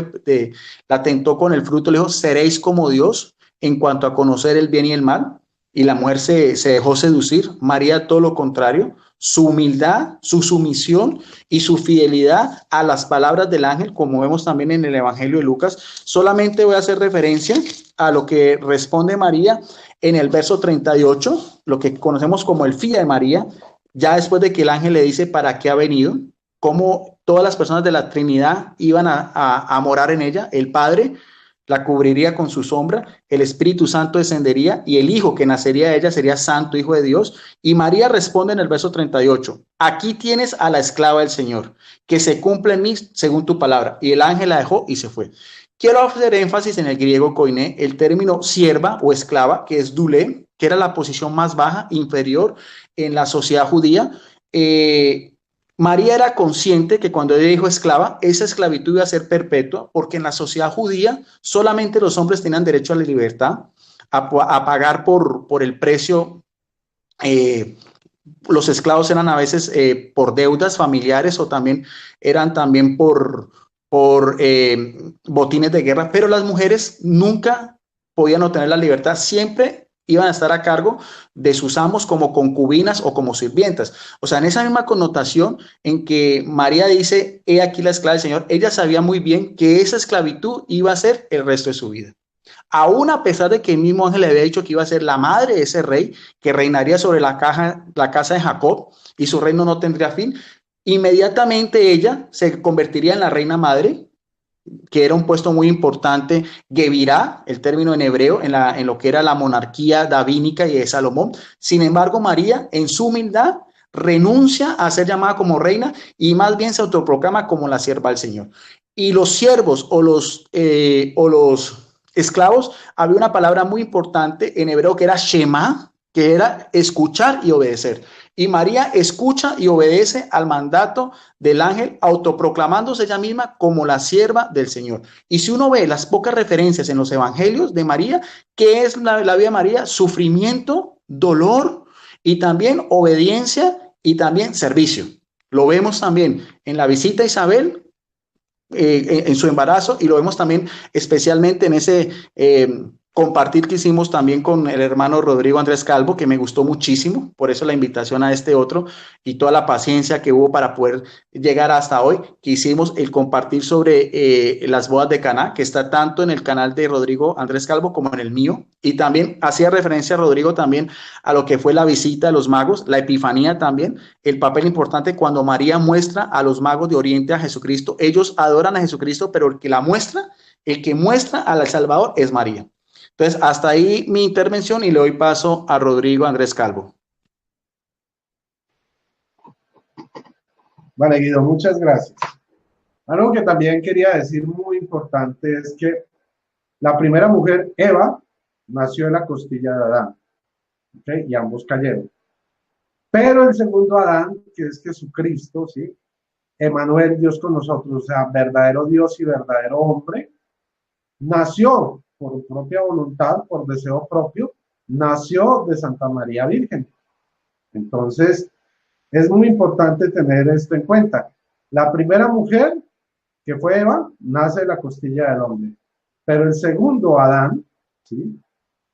la tentó con el fruto, le dijo, seréis como Dios en cuanto a conocer el bien y el mal, y la mujer se dejó seducir. María todo lo contrario, su humildad, su sumisión y su fidelidad a las palabras del ángel, como vemos también en el Evangelio de Lucas. Solamente voy a hacer referencia a lo que responde María en el verso 38, lo que conocemos como el Fiat de María, ya después de que el ángel le dice para qué ha venido, cómo todas las personas de la Trinidad iban a morar en ella, el Padre la cubriría con su sombra, el Espíritu Santo descendería y el Hijo que nacería de ella sería Santo Hijo de Dios. Y María responde en el verso 38, aquí tienes a la esclava del Señor, que se cumple en mí según tu palabra. Y el ángel la dejó y se fue. Quiero hacer énfasis en el griego koiné, el término sierva o esclava, que es dulé, que era la posición más baja, inferior en la sociedad judía. María era consciente que cuando ella dijo esclava, esa esclavitud iba a ser perpetua, porque en la sociedad judía solamente los hombres tenían derecho a la libertad, a pagar por el precio. Los esclavos eran a veces por deudas familiares o también eran también por botines de guerra, pero las mujeres nunca podían obtener la libertad, siempre iban a estar a cargo de sus amos como concubinas o como sirvientas. O sea, en esa misma connotación en que María dice, he aquí la esclava del Señor, ella sabía muy bien que esa esclavitud iba a ser el resto de su vida. Aún a pesar de que el mismo ángel le había dicho que iba a ser la madre de ese rey, que reinaría sobre la casa de Jacob y su reino no tendría fin, inmediatamente ella se convertiría en la reina madre, que era un puesto muy importante, Gebirá, el término en hebreo, en lo que era la monarquía davínica y de Salomón. Sin embargo, María, en su humildad, renuncia a ser llamada como reina y más bien se autoproclama como la sierva del Señor. Y los siervos o los esclavos, había una palabra muy importante en hebreo que era Shema, que era escuchar y obedecer. Y María escucha y obedece al mandato del ángel, autoproclamándose ella misma como la sierva del Señor. Y si uno ve las pocas referencias en los evangelios de María, ¿qué es la vida de María? Sufrimiento, dolor y también obediencia y también servicio. Lo vemos también en la visita a Isabel, en su embarazo, y lo vemos también especialmente en ese compartir que hicimos también con el hermano Rodrigo Andrés Calvo, que me gustó muchísimo, por eso la invitación a este otro y toda la paciencia que hubo para poder llegar hasta hoy, que hicimos el compartir sobre las bodas de Caná, que está tanto en el canal de Rodrigo Andrés Calvo como en el mío, y también hacía referencia a Rodrigo también a lo que fue la visita de los magos, la epifanía también, el papel importante cuando María muestra a los magos de Oriente a Jesucristo. Ellos adoran a Jesucristo, pero el que muestra al Salvador es María. Entonces, hasta ahí mi intervención y le doy paso a Rodrigo Andrés Calvo. Vale, Guido, muchas gracias. Algo que también quería decir muy importante es que la primera mujer, Eva, nació de la costilla de Adán, ¿ok? Y ambos cayeron. Pero el segundo Adán, que es Jesucristo, ¿sí? Emanuel, Dios con nosotros, o sea, verdadero Dios y verdadero hombre, nació por propia voluntad, por deseo propio, nació de Santa María Virgen. Entonces, es muy importante tener esto en cuenta. La primera mujer, que fue Eva, nace de la costilla del hombre. Pero el segundo Adán, ¿sí?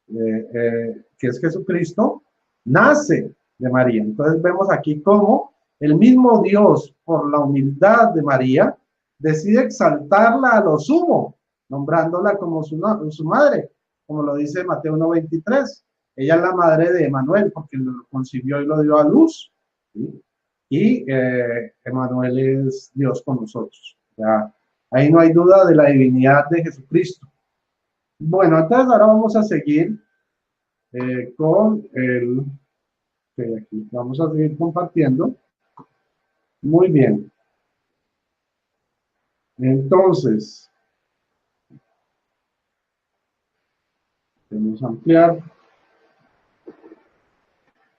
Que es Jesucristo, nace de María. Entonces vemos aquí cómo el mismo Dios, por la humildad de María, decide exaltarla a lo sumo, nombrándola como su madre, como lo dice Mateo 1:23. Ella es la madre de Emanuel, porque lo concibió y lo dio a luz, ¿sí? Y Emanuel es Dios con nosotros. Ya, ahí no hay duda de la divinidad de Jesucristo. Bueno, entonces ahora vamos a seguir con el que aquí vamos a seguir compartiendo. Muy bien. Entonces, vamos a ampliar.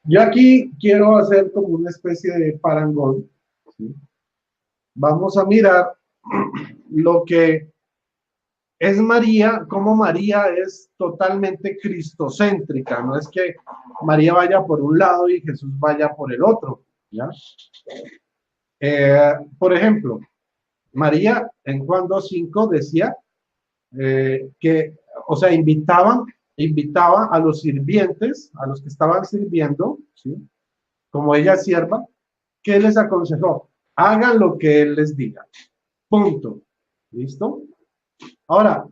Yo aquí quiero hacer como una especie de parangón, ¿sí? Vamos a mirar lo que es María, cómo María es totalmente cristocéntrica, no es que María vaya por un lado y Jesús vaya por el otro, ¿ya? Por ejemplo, María en Juan 2:5 decía que, o sea, invitaba a los sirvientes, a los que estaban sirviendo, ¿sí? Como ella sierva, ¿qué les aconsejó? Hagan lo que él les diga. Punto. ¿Listo? Ahora,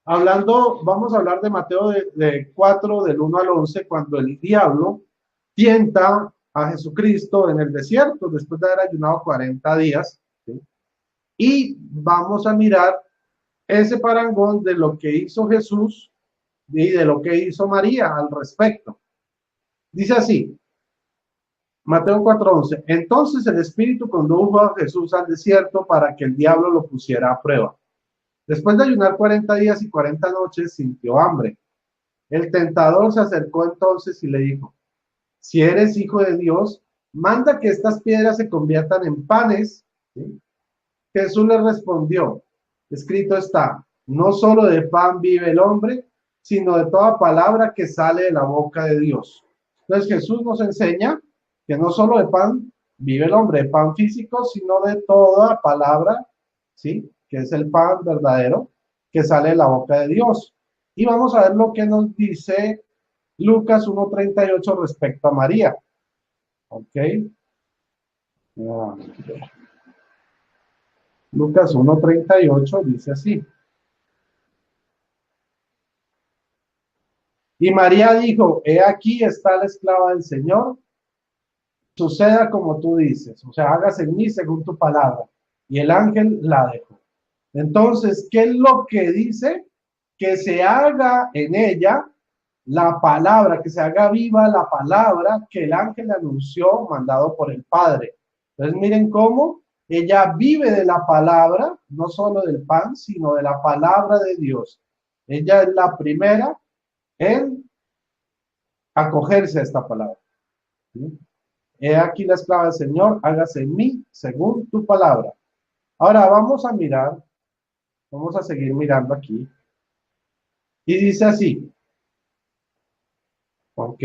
vamos a hablar de Mateo de 4, del 1 al 11, cuando el diablo tienta a Jesucristo en el desierto, después de haber ayunado 40 días, ¿sí? Y vamos a mirar ese parangón de lo que hizo Jesús y de lo que hizo María al respecto. Dice así, Mateo 4:11, entonces el Espíritu condujo a Jesús al desierto para que el diablo lo pusiera a prueba. Después de ayunar 40 días y 40 noches, sintió hambre. El tentador se acercó entonces y le dijo, si eres hijo de Dios, manda que estas piedras se conviertan en panes. ¿Sí? Jesús le respondió, escrito está, no solo de pan vive el hombre, sino de toda palabra que sale de la boca de Dios. Entonces Jesús nos enseña que no solo de pan vive el hombre, de pan físico, sino de toda palabra, ¿sí? Que es el pan verdadero que sale de la boca de Dios. Y vamos a ver lo que nos dice Lucas 1:38 respecto a María. ¿Ok? Lucas 1:38 dice así. Y María dijo, he aquí está la esclava del Señor, suceda como tú dices, o sea, hágase en mí según tu palabra. Y el ángel la dejó. Entonces, ¿qué es lo que dice? Que se haga en ella la palabra, que se haga viva la palabra que el ángel anunció, mandado por el Padre. Entonces, miren cómo ella vive de la palabra, no solo del pan, sino de la palabra de Dios. Ella es la primera en acogerse a esta palabra. ¿Sí? He aquí la esclava del Señor, hágase en mí según tu palabra. Ahora vamos a mirar, vamos a seguir mirando aquí. Y dice así, ok.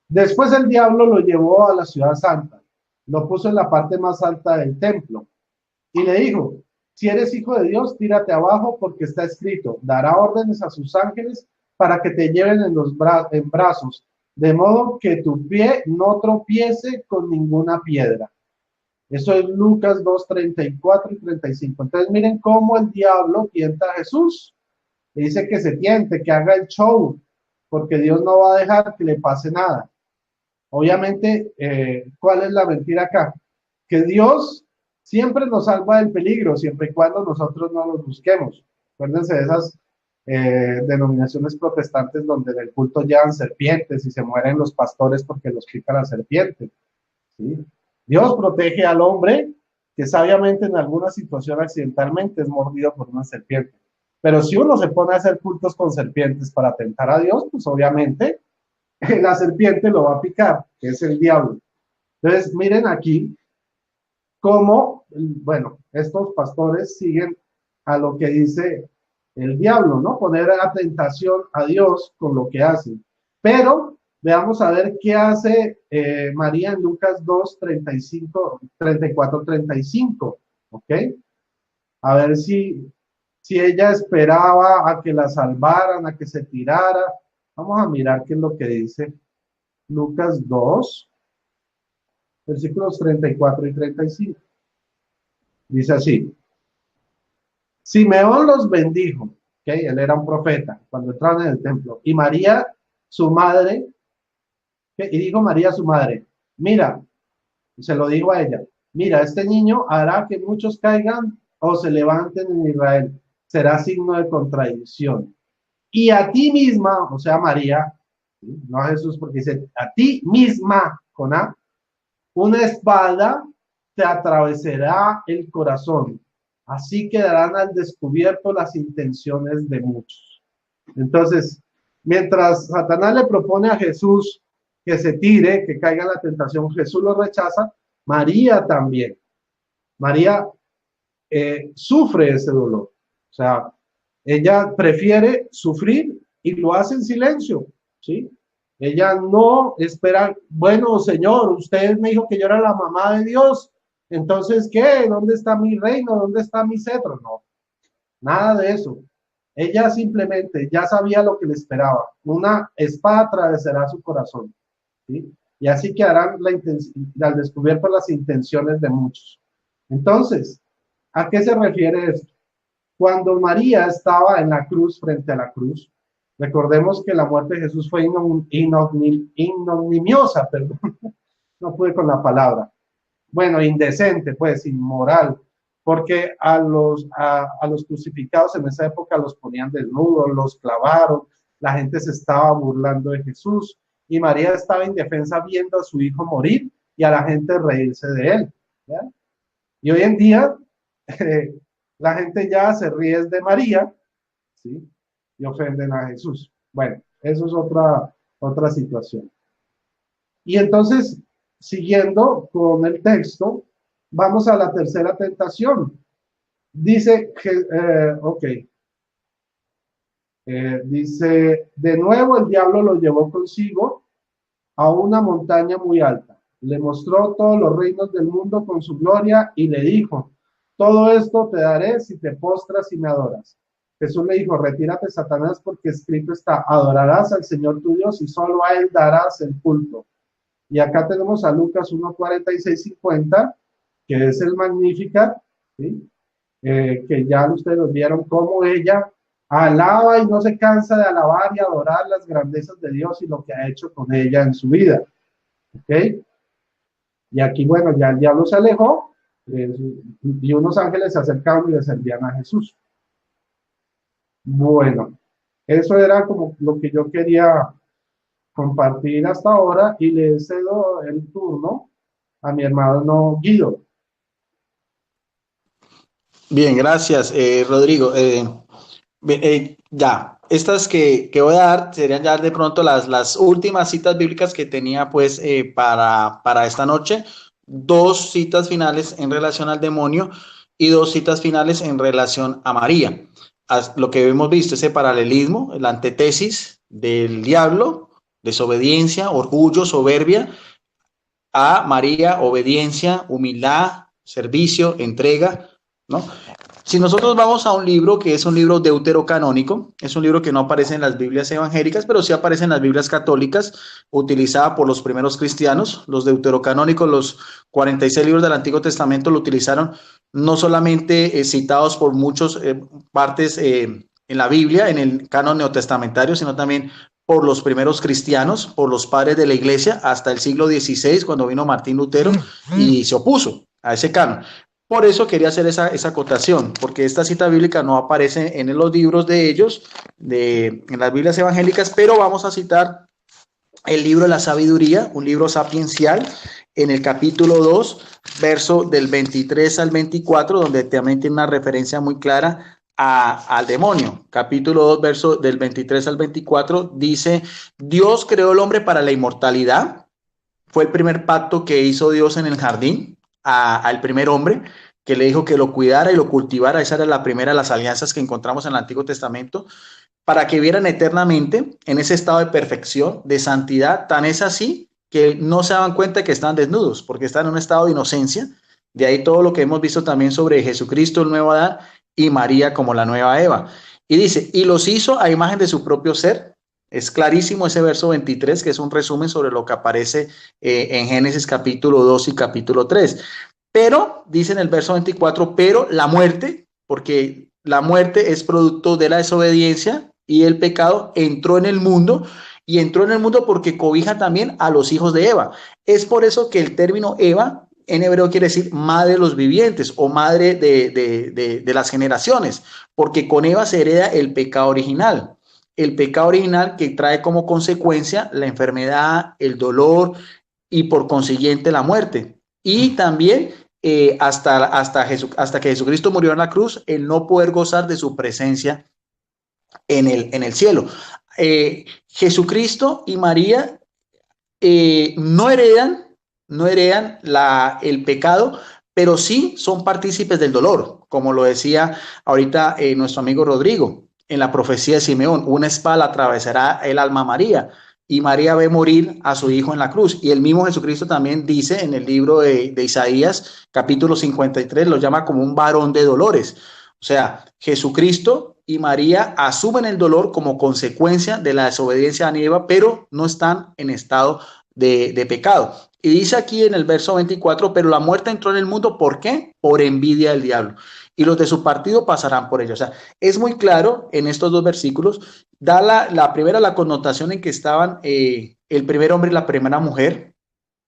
Después el diablo lo llevó a la ciudad santa, lo puso en la parte más alta del templo y le dijo, si eres hijo de Dios, tírate abajo porque está escrito, dará órdenes a sus ángeles para que te lleven en brazos, de modo que tu pie no tropiece con ninguna piedra. Eso es Lucas 2:34 y 35. Entonces miren cómo el diablo tienta a Jesús. Le dice que se tiente, que haga el show, porque Dios no va a dejar que le pase nada. Obviamente, ¿cuál es la mentira acá? Que Dios siempre nos salva del peligro, siempre y cuando nosotros no los busquemos. Acuérdense de esas denominaciones protestantes donde en el culto llevan serpientes y se mueren los pastores porque los pica la serpiente. ¿Sí? Dios protege al hombre que sabiamente en alguna situación accidentalmente es mordido por una serpiente. Pero si uno se pone a hacer cultos con serpientes para tentar a Dios, pues obviamente la serpiente lo va a picar, que es el diablo. Entonces, miren aquí cómo, bueno, estos pastores siguen a lo que dice el diablo, ¿no? Poner a tentación a Dios con lo que hacen. Pero veamos a ver qué hace María en Lucas 2, 35, 34, 35, ¿ok? A ver si ella esperaba a que la salvaran, a que se tirara. Vamos a mirar qué es lo que dice Lucas 2, versículos 34 y 35. Dice así: Simeón los bendijo, ¿ok? Él era un profeta cuando entraron en el templo. Y María, su madre, ¿qué? Y dijo María, su madre, mira, se lo dijo a ella, mira, este niño hará que muchos caigan o se levanten en Israel. Será signo de contradicción. Y a ti misma, o sea, María, no a Jesús, porque dice, a ti misma, con A, una espada te atravesará el corazón. Así quedarán al descubierto las intenciones de muchos. Entonces, mientras Satanás le propone a Jesús que se tire, que caiga en la tentación, Jesús lo rechaza, María también. María sufre ese dolor. O sea, ella prefiere sufrir y lo hace en silencio, ¿sí? Ella no espera, bueno, Señor, usted me dijo que yo era la mamá de Dios, entonces, ¿qué? ¿Dónde está mi reino? ¿Dónde está mi cetro? No, nada de eso. Ella simplemente ya sabía lo que le esperaba. Una espada atravesará su corazón, ¿sí? Y así quedarán al descubierto las intenciones de muchos. Entonces, ¿a qué se refiere esto? Cuando María estaba en la cruz, frente a la cruz, recordemos que la muerte de Jesús fue ignominiosa, perdón, no pude con la palabra. Bueno, indecente, pues, inmoral, porque a los crucificados en esa época los ponían desnudos, los clavaron, la gente se estaba burlando de Jesús y María estaba indefensa viendo a su hijo morir y a la gente reírse de él, ¿ya? Y hoy en día la gente ya se ríe de María, ¿sí? Y ofenden a Jesús. Bueno, eso es otra situación. Y entonces, siguiendo con el texto, vamos a la tercera tentación. Dice que, dice, de nuevo el diablo lo llevó consigo a una montaña muy alta. Le mostró todos los reinos del mundo con su gloria y le dijo, todo esto te daré si te postras y me adoras. Jesús le dijo, retírate, Satanás, porque escrito está, adorarás al Señor tu Dios y solo a Él darás el culto. Y acá tenemos a Lucas 1:46-50, que es el Magnificat, ¿sí? Que ya ustedes lo vieron, cómo ella alaba y no se cansa de alabar y adorar las grandezas de Dios y lo que ha hecho con ella en su vida. ¿Ok? Y aquí, bueno, ya el diablo se alejó y unos ángeles se acercaron y le servían a Jesús. Bueno, eso era como lo que yo quería compartir hasta ahora y le cedo el turno a mi hermano Guido. Bien, gracias, Rodrigo. Ya, estas que voy a dar serían ya de pronto las últimas citas bíblicas que tenía pues para esta noche. 2 citas finales en relación al demonio y 2 citas finales en relación a María. Lo que hemos visto, ese paralelismo, la antítesis del diablo, desobediencia, orgullo, soberbia, a María, obediencia, humildad, servicio, entrega, ¿no? Si nosotros vamos a un libro que es un libro deuterocanónico, es un libro que no aparece en las Biblias evangélicas, pero sí aparece en las Biblias católicas, utilizada por los primeros cristianos. Los deuterocanónicos, los 46 libros del Antiguo Testamento, lo utilizaron no solamente citados por muchas partes en la Biblia, en el canon neotestamentario, sino también por los primeros cristianos, por los padres de la iglesia, hasta el siglo XVI, cuando vino Martín Lutero y se opuso a ese canon. Por eso quería hacer esa acotación, porque esta cita bíblica no aparece en los libros de ellos, en las Biblias evangélicas, pero vamos a citar el libro de la sabiduría, un libro sapiencial, en el capítulo 2, verso del 23 al 24, donde también tiene una referencia muy clara al demonio. Capítulo 2, verso del 23 al 24, dice, Dios creó al hombre para la inmortalidad. Fue el primer pacto que hizo Dios en el jardín al primer hombre, que le dijo que lo cuidara y lo cultivara. Esa era la primera de las alianzas que encontramos en el Antiguo Testamento, para que vieran eternamente en ese estado de perfección, de santidad. Tan es así que no se daban cuenta que están desnudos, porque están en un estado de inocencia. De ahí todo lo que hemos visto también sobre Jesucristo, el nuevo Adán, y María como la nueva Eva. Y dice, y los hizo a imagen de su propio ser. Es clarísimo ese verso 23, que es un resumen sobre lo que aparece en Génesis capítulo 2 y capítulo 3. Pero, dice en el verso 24, pero la muerte, porque la muerte es producto de la desobediencia y el pecado, entró en el mundo, y entró en el mundo porque cobija también a los hijos de Eva. Es por eso que el término Eva en hebreo quiere decir madre de los vivientes o madre de las generaciones, porque con Eva se hereda el pecado original. El pecado original que trae como consecuencia la enfermedad, el dolor y por consiguiente la muerte. Y también hasta que Jesucristo murió en la cruz, el no poder gozar de su presencia en el cielo. Jesucristo y María no heredan el pecado, pero sí son partícipes del dolor, como lo decía ahorita nuestro amigo Rodrigo, en la profecía de Simeón, una espada atravesará el alma a María, y María ve morir a su hijo en la cruz. Y el mismo Jesucristo también dice en el libro de Isaías, capítulo 53, lo llama como un varón de dolores. O sea, Jesucristo y María asumen el dolor como consecuencia de la desobediencia a Eva, pero no están en estado de pecado. Y dice aquí en el verso 24, pero la muerte entró en el mundo, ¿por qué? Por envidia del diablo. Y los de su partido pasarán por ello. O sea, es muy claro en estos dos versículos, da la primera la connotación en que estaban el primer hombre y la primera mujer,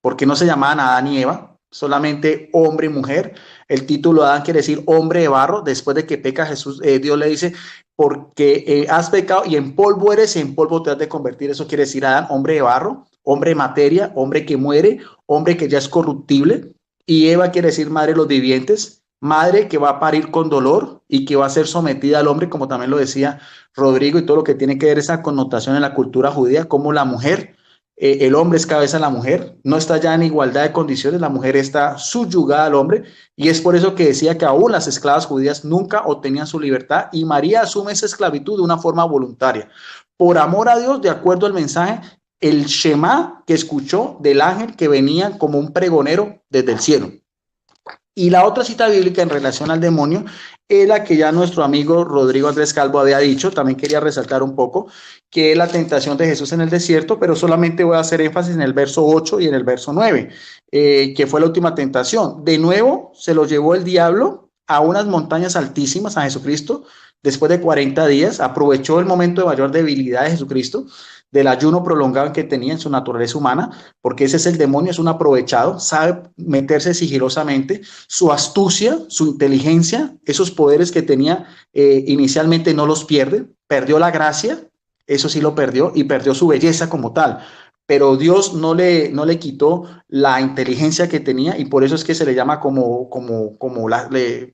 porque no se llamaban Adán y Eva, solamente hombre y mujer. El título de Adán quiere decir hombre de barro. Después de que peca Jesús, Dios le dice, porque has pecado y en polvo eres y en polvo te has de convertir. Eso quiere decir Adán, hombre de barro, hombre de materia, hombre que muere, hombre que ya es corruptible. Y Eva quiere decir madre de los vivientes, madre que va a parir con dolor y que va a ser sometida al hombre, como también lo decía Rodrigo, y todo lo que tiene que ver esa connotación en la cultura judía, como la mujer, el hombre es cabeza de la mujer, no está ya en igualdad de condiciones, la mujer está subyugada al hombre, y es por eso que decía que aún las esclavas judías nunca obtenían su libertad, y María asume esa esclavitud de una forma voluntaria, por amor a Dios, de acuerdo al mensaje, el Shema que escuchó del ángel que venía como un pregonero desde el cielo. Y la otra cita bíblica en relación al demonio es la que ya nuestro amigo Rodrigo Andrés Calvo había dicho, también quería resaltar un poco, que es la tentación de Jesús en el desierto, pero solamente voy a hacer énfasis en el verso 8 y en el verso 9, que fue la última tentación. De nuevo se lo llevó el diablo a unas montañas altísimas a Jesucristo, después de 40 días, aprovechó el momento de mayor debilidad de Jesucristo, del ayuno prolongado que tenía en su naturaleza humana, porque ese es el demonio, es un aprovechado, sabe meterse sigilosamente, su astucia, su inteligencia, esos poderes que tenía inicialmente no los pierde, perdió la gracia, eso sí lo perdió, y perdió su belleza como tal, pero Dios no le quitó la inteligencia que tenía, y por eso es que se le llama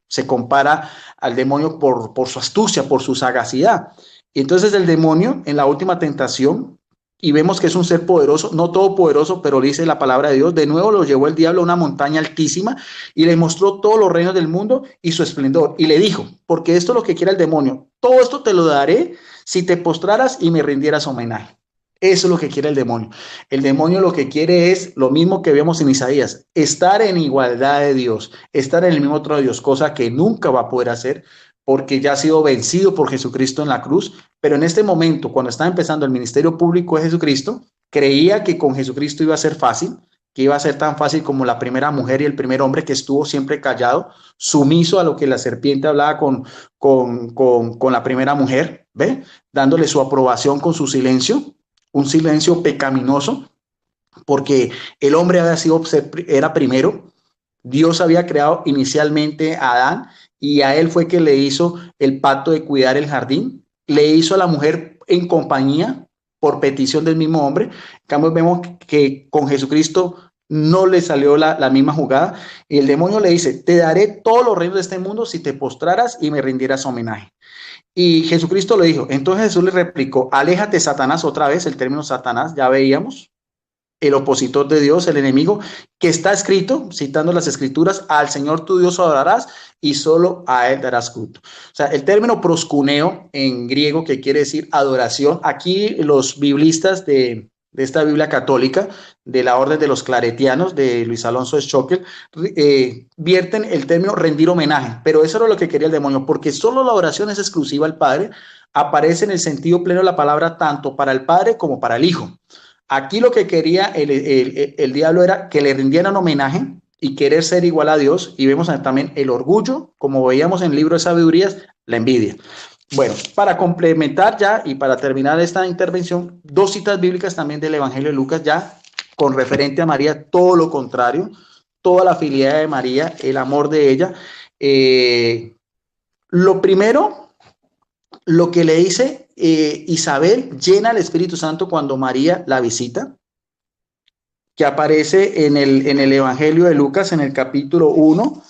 se compara al demonio por su astucia, por su sagacidad. Y entonces el demonio en la última tentación, y vemos que es un ser poderoso, no todopoderoso, pero dice la palabra de Dios, de nuevo lo llevó el diablo a una montaña altísima y le mostró todos los reinos del mundo y su esplendor. Y le dijo, porque esto es lo que quiere el demonio, todo esto te lo daré si te postraras y me rindieras homenaje. Eso es lo que quiere el demonio. El demonio lo que quiere es lo mismo que vemos en Isaías, estar en igualdad de Dios, estar en el mismo trono de Dios, cosa que nunca va a poder hacer porque ya ha sido vencido por Jesucristo en la cruz. Pero en este momento, cuando está empezando el ministerio público de Jesucristo, creía que con Jesucristo iba a ser fácil, que iba a ser tan fácil como la primera mujer y el primer hombre que estuvo siempre callado, sumiso a lo que la serpiente hablaba con la primera mujer, ¿ve? Dándole su aprobación con su silencio, un silencio pecaminoso, porque el hombre era primero, Dios había creado inicialmente a Adán y a él fue que le hizo el pacto de cuidar el jardín, le hizo a la mujer en compañía por petición del mismo hombre. En cambio, vemos que con Jesucristo no le salió la misma jugada. Y el demonio le dice, te daré todos los reinos de este mundo si te postraras y me rindieras homenaje. Y Jesucristo le dijo, entonces Jesús le replicó, aléjate Satanás, otra vez el término Satanás, ya veíamos, el opositor de Dios, el enemigo, que está escrito, citando las escrituras, al Señor tu Dios adorarás y solo a él darás culto. O sea, el término proscuneo en griego, que quiere decir adoración, aquí los biblistas de esta Biblia católica, de la orden de los claretianos, de Luis Alonso Schockel, vierten el término rendir homenaje, pero eso era lo que quería el demonio, porque solo la oración es exclusiva al Padre, aparece en el sentido pleno de la palabra tanto para el Padre como para el Hijo. Aquí lo que quería el diablo era que le rindieran homenaje y querer ser igual a Dios. Y vemos también el orgullo, como veíamos en el libro de sabidurías, la envidia. Bueno, para complementar ya y para terminar esta intervención, dos citas bíblicas también del Evangelio de Lucas ya con referente a María, todo lo contrario, toda la filialidad de María, el amor de ella. Lo primero, lo que le dice Isabel llena el Espíritu Santo cuando María la visita, que aparece en el Evangelio de Lucas en el capítulo 1,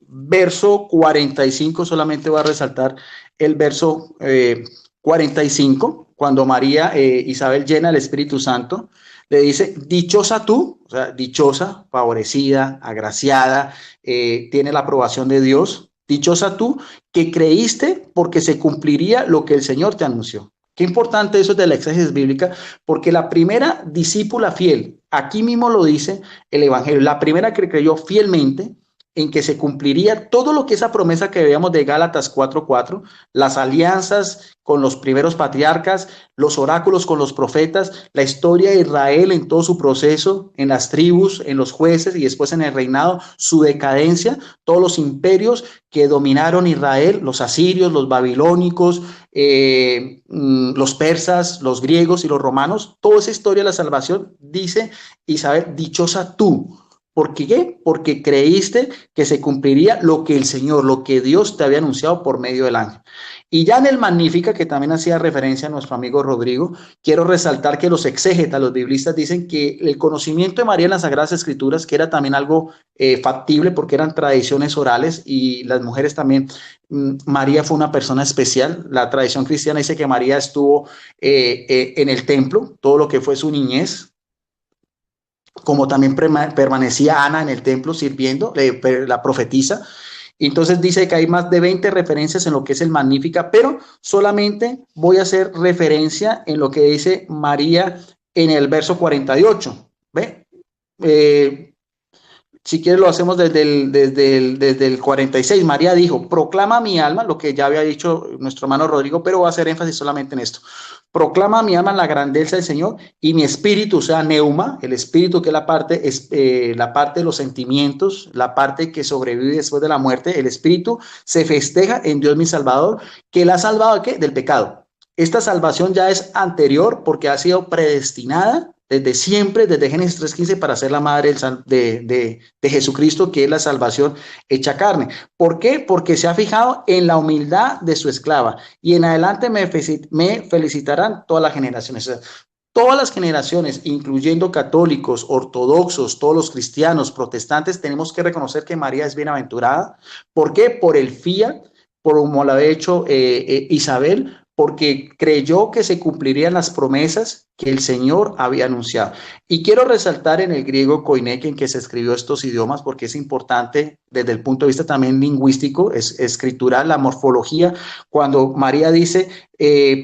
verso 45, solamente va a resaltar el verso 45, cuando María Isabel llena el Espíritu Santo, le dice, dichosa tú, o sea, dichosa, favorecida, agraciada, tiene la aprobación de Dios, dichosa tú que creíste porque se cumpliría lo que el Señor te anunció. Qué importante eso de la exégesis bíblica, porque la primera discípula fiel, aquí mismo lo dice el Evangelio, la primera que creyó fielmente en que se cumpliría todo lo que esa promesa que veíamos de Gálatas 4:4, las alianzas con los primeros patriarcas, los oráculos con los profetas, la historia de Israel en todo su proceso, en las tribus, en los jueces y después en el reinado, su decadencia, todos los imperios que dominaron Israel, los asirios, los babilónicos, los persas, los griegos y los romanos, toda esa historia de la salvación, dice Isabel, dichosa tú. ¿Por qué? Porque creíste que se cumpliría lo que el Señor, lo que Dios te había anunciado por medio del ángel. Y ya en el Magnífica, que también hacía referencia a nuestro amigo Rodrigo, quiero resaltar que los exégetas, los biblistas, dicen que el conocimiento de María en las Sagradas Escrituras, que era también algo factible porque eran tradiciones orales y las mujeres también, María fue una persona especial. La tradición cristiana dice que María estuvo en el templo, todo lo que fue su niñez, como también permanecía Ana en el templo sirviendo, la profetisa. Entonces dice que hay más de 20 referencias en lo que es el Magnífica, pero solamente voy a hacer referencia en lo que dice María en el verso 48. ¿Ve? Si quieres lo hacemos desde el 46. María dijo, proclama mi alma, lo que ya había dicho nuestro hermano Rodrigo, pero voy a hacer énfasis solamente en esto. Proclama mi alma la grandeza del Señor y mi espíritu, o sea, neuma, el espíritu que es la parte de los sentimientos, la parte que sobrevive después de la muerte, el espíritu se festeja en Dios mi Salvador, que la ha salvado ¿de qué? Del pecado. Esta salvación ya es anterior porque ha sido predestinada desde siempre, desde Génesis 3:15, para ser la madre de Jesucristo, que es la salvación hecha carne. ¿Por qué? Porque se ha fijado en la humildad de su esclava y en adelante me felicitarán todas las generaciones. O sea, todas las generaciones, incluyendo católicos, ortodoxos, todos los cristianos, protestantes, tenemos que reconocer que María es bienaventurada. ¿Por qué? Por el fiat, por como lo ha hecho Isabel, porque creyó que se cumplirían las promesas que el Señor había anunciado. Y quiero resaltar en el griego koiné, en que se escribió estos idiomas, porque es importante desde el punto de vista también lingüístico, es escritural, la morfología, cuando María dice,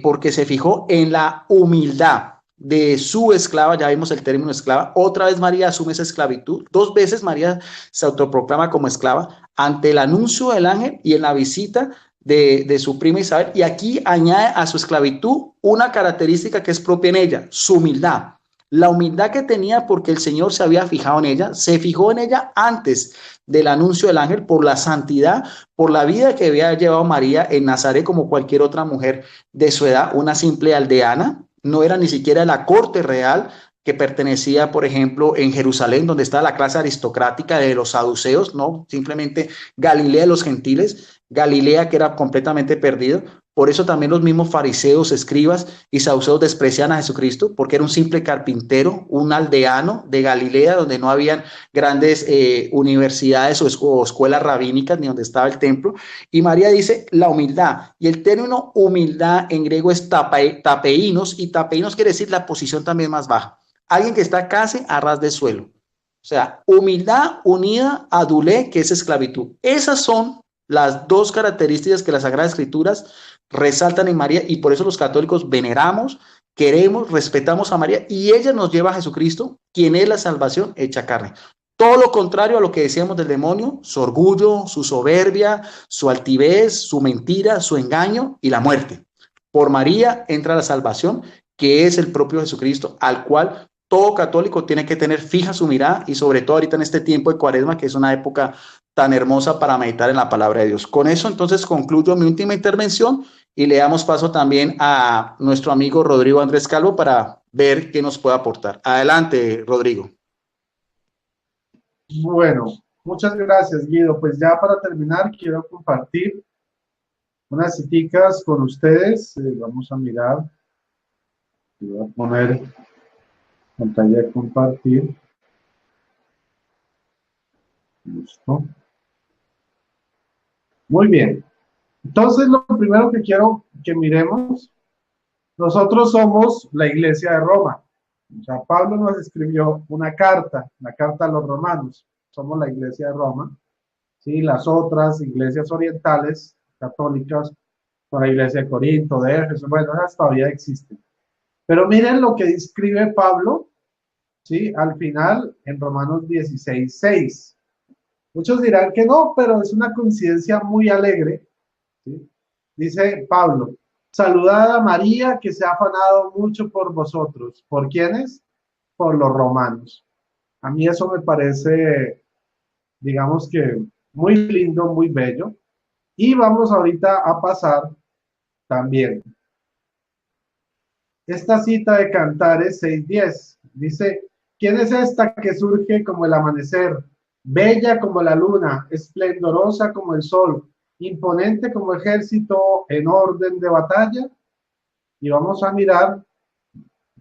porque se fijó en la humildad de su esclava, ya vimos el término esclava, otra vez María asume esa esclavitud, 2 veces María se autoproclama como esclava ante el anuncio del ángel y en la visita de su prima Isabel, y aquí añade a su esclavitud una característica que es propia en ella, su humildad. La humildad que tenía porque el Señor se había fijado en ella, se fijó en ella antes del anuncio del ángel por la santidad, por la vida que había llevado María en Nazaret como cualquier otra mujer de su edad, una simple aldeana, no era ni siquiera la corte real que pertenecía, por ejemplo, en Jerusalén, donde estaba la clase aristocrática de los saduceos, no, simplemente Galilea de los gentiles, Galilea que era completamente perdido. Por eso también los mismos fariseos, escribas y saduceos desprecian a Jesucristo, porque era un simple carpintero, un aldeano de Galilea, donde no habían grandes universidades o escuelas rabínicas, ni donde estaba el templo. Y María dice la humildad. Y el término humildad en griego es tapeinos, y tapeinos quiere decir la posición también más baja. Alguien que está casi a ras del suelo. O sea, humildad unida a dulé, que es esclavitud. Esas son las dos características que las Sagradas Escrituras resaltan en María, y por eso los católicos veneramos, queremos, respetamos a María, y ella nos lleva a Jesucristo, quien es la salvación hecha carne. Todo lo contrario a lo que decíamos del demonio: su orgullo, su soberbia, su altivez, su mentira, su engaño y la muerte. Por María entra la salvación, que es el propio Jesucristo, al cual todo católico tiene que tener fija su mirada, y sobre todo ahorita en este tiempo de Cuaresma, que es una época tan hermosa para meditar en la palabra de Dios. Con eso entonces concluyo mi última intervención y le damos paso también a nuestro amigo Rodrigo Andrés Calvo para ver qué nos puede aportar. Adelante, Rodrigo. Bueno, muchas gracias, Guido. Pues ya para terminar, quiero compartir unas citas con ustedes. Vamos a mirar. Voy a poner pantalla de compartir. Listo. Muy bien. Entonces, lo primero que quiero que miremos, nosotros somos la Iglesia de Roma. O sea, Pablo nos escribió una carta, la carta a los romanos. Somos la Iglesia de Roma. ¿Sí? Las otras iglesias orientales, católicas, con la Iglesia de Corinto, de Éfeso, bueno, esas todavía existen. Pero miren lo que describe Pablo, ¿sí? Al final, en Romanos 16:6. Muchos dirán que no, pero es una coincidencia muy alegre, ¿sí? Dice Pablo: saludad a María, que se ha afanado mucho por vosotros. ¿Por quiénes? Por los romanos. A mí eso me parece, digamos que muy lindo, muy bello. Y vamos ahorita a pasar también esta cita de Cantares 6:10. Dice: ¿quién es esta que surge como el amanecer, bella como la luna, esplendorosa como el sol, imponente como ejército en orden de batalla? Y vamos a mirar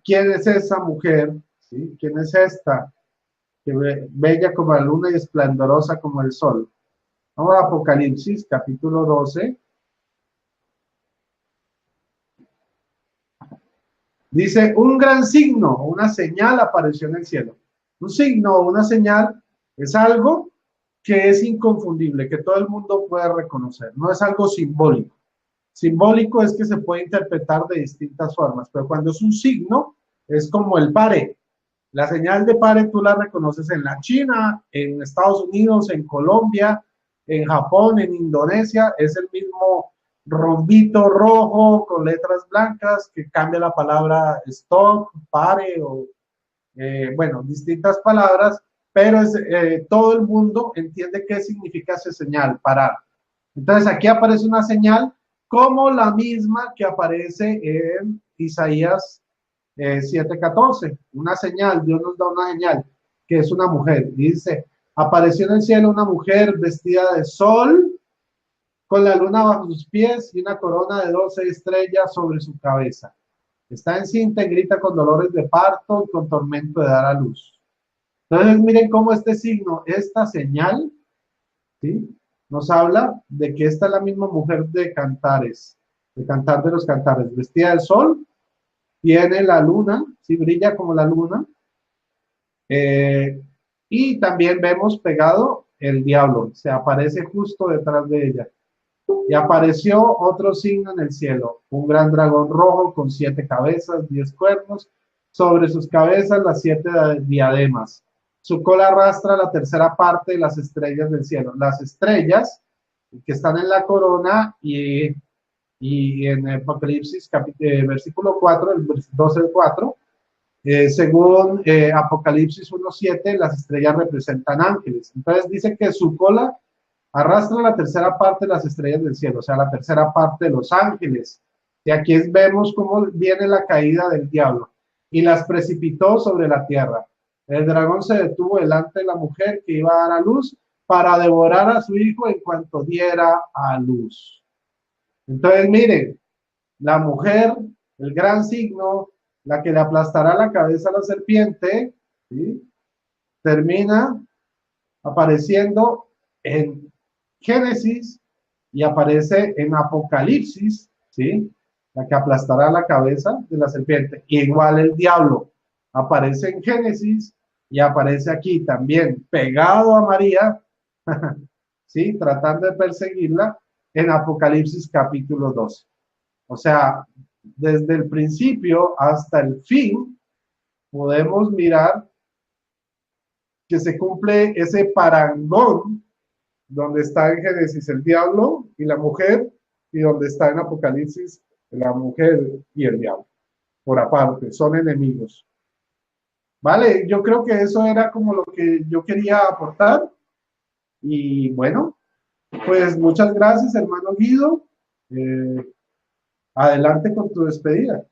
quién es esa mujer, ¿sí? ¿Quién es esta que bella como la luna y esplendorosa como el sol? Vamos a Apocalipsis, capítulo 12. Dice: un gran signo, una señal apareció en el cielo. Un signo, una señal, es algo que es inconfundible, que todo el mundo puede reconocer. No es algo simbólico. Simbólico es que se puede interpretar de distintas formas, pero cuando es un signo, es como el pare. La señal de pare tú la reconoces en la China, en Estados Unidos, en Colombia, en Japón, en Indonesia. Es el mismo rombito rojo con letras blancas que cambia la palabra stop, pare o bueno, distintas palabras, pero todo el mundo entiende qué significa esa señal, parar. Entonces aquí aparece una señal como la misma que aparece en Isaías 7:14, una señal. Dios nos da una señal, que es una mujer. Dice: apareció en el cielo una mujer vestida de sol, con la luna bajo sus pies y una corona de 12 estrellas sobre su cabeza. Está encinta y grita con dolores de parto y con tormento de dar a luz. Entonces miren cómo este signo, esta señal, ¿sí?, nos habla de que esta es la misma mujer de Cantares, de Cantar de los Cantares, vestida de sol, tiene la luna, ¿sí?, brilla como la luna, y también vemos pegado el diablo, se aparece justo detrás de ella. Y apareció otro signo en el cielo: un gran dragón rojo con 7 cabezas, 10 cuernos, sobre sus cabezas las 7 diademas. Su cola arrastra la tercera parte de las estrellas del cielo. Las estrellas que están en la corona, y en Apocalipsis versículo 4, el 12:4, según Apocalipsis 1:7, las estrellas representan ángeles. Entonces dice que su cola arrastra la tercera parte de las estrellas del cielo, o sea, la tercera parte de los ángeles. Y aquí vemos cómo viene la caída del diablo, y las precipitó sobre la tierra. El dragón se detuvo delante de la mujer que iba a dar a luz para devorar a su hijo en cuanto diera a luz. Entonces, miren, La mujer, el gran signo, la que le aplastará la cabeza a la serpiente, ¿sí? Termina apareciendo en Génesis y aparece en Apocalipsis, ¿sí? La que aplastará la cabeza de la serpiente. Igual el diablo aparece en Génesis y aparece aquí también pegado a María, ¿sí? Tratando de perseguirla en Apocalipsis capítulo 12. O sea, desde el principio hasta el fin, podemos mirar que se cumple ese parangón donde está en Génesis el diablo y la mujer, y donde está en Apocalipsis la mujer y el diablo, por aparte, son enemigos. Vale, yo creo que eso era como lo que yo quería aportar, y bueno, pues muchas gracias, hermano Guido. Adelante con tu despedida,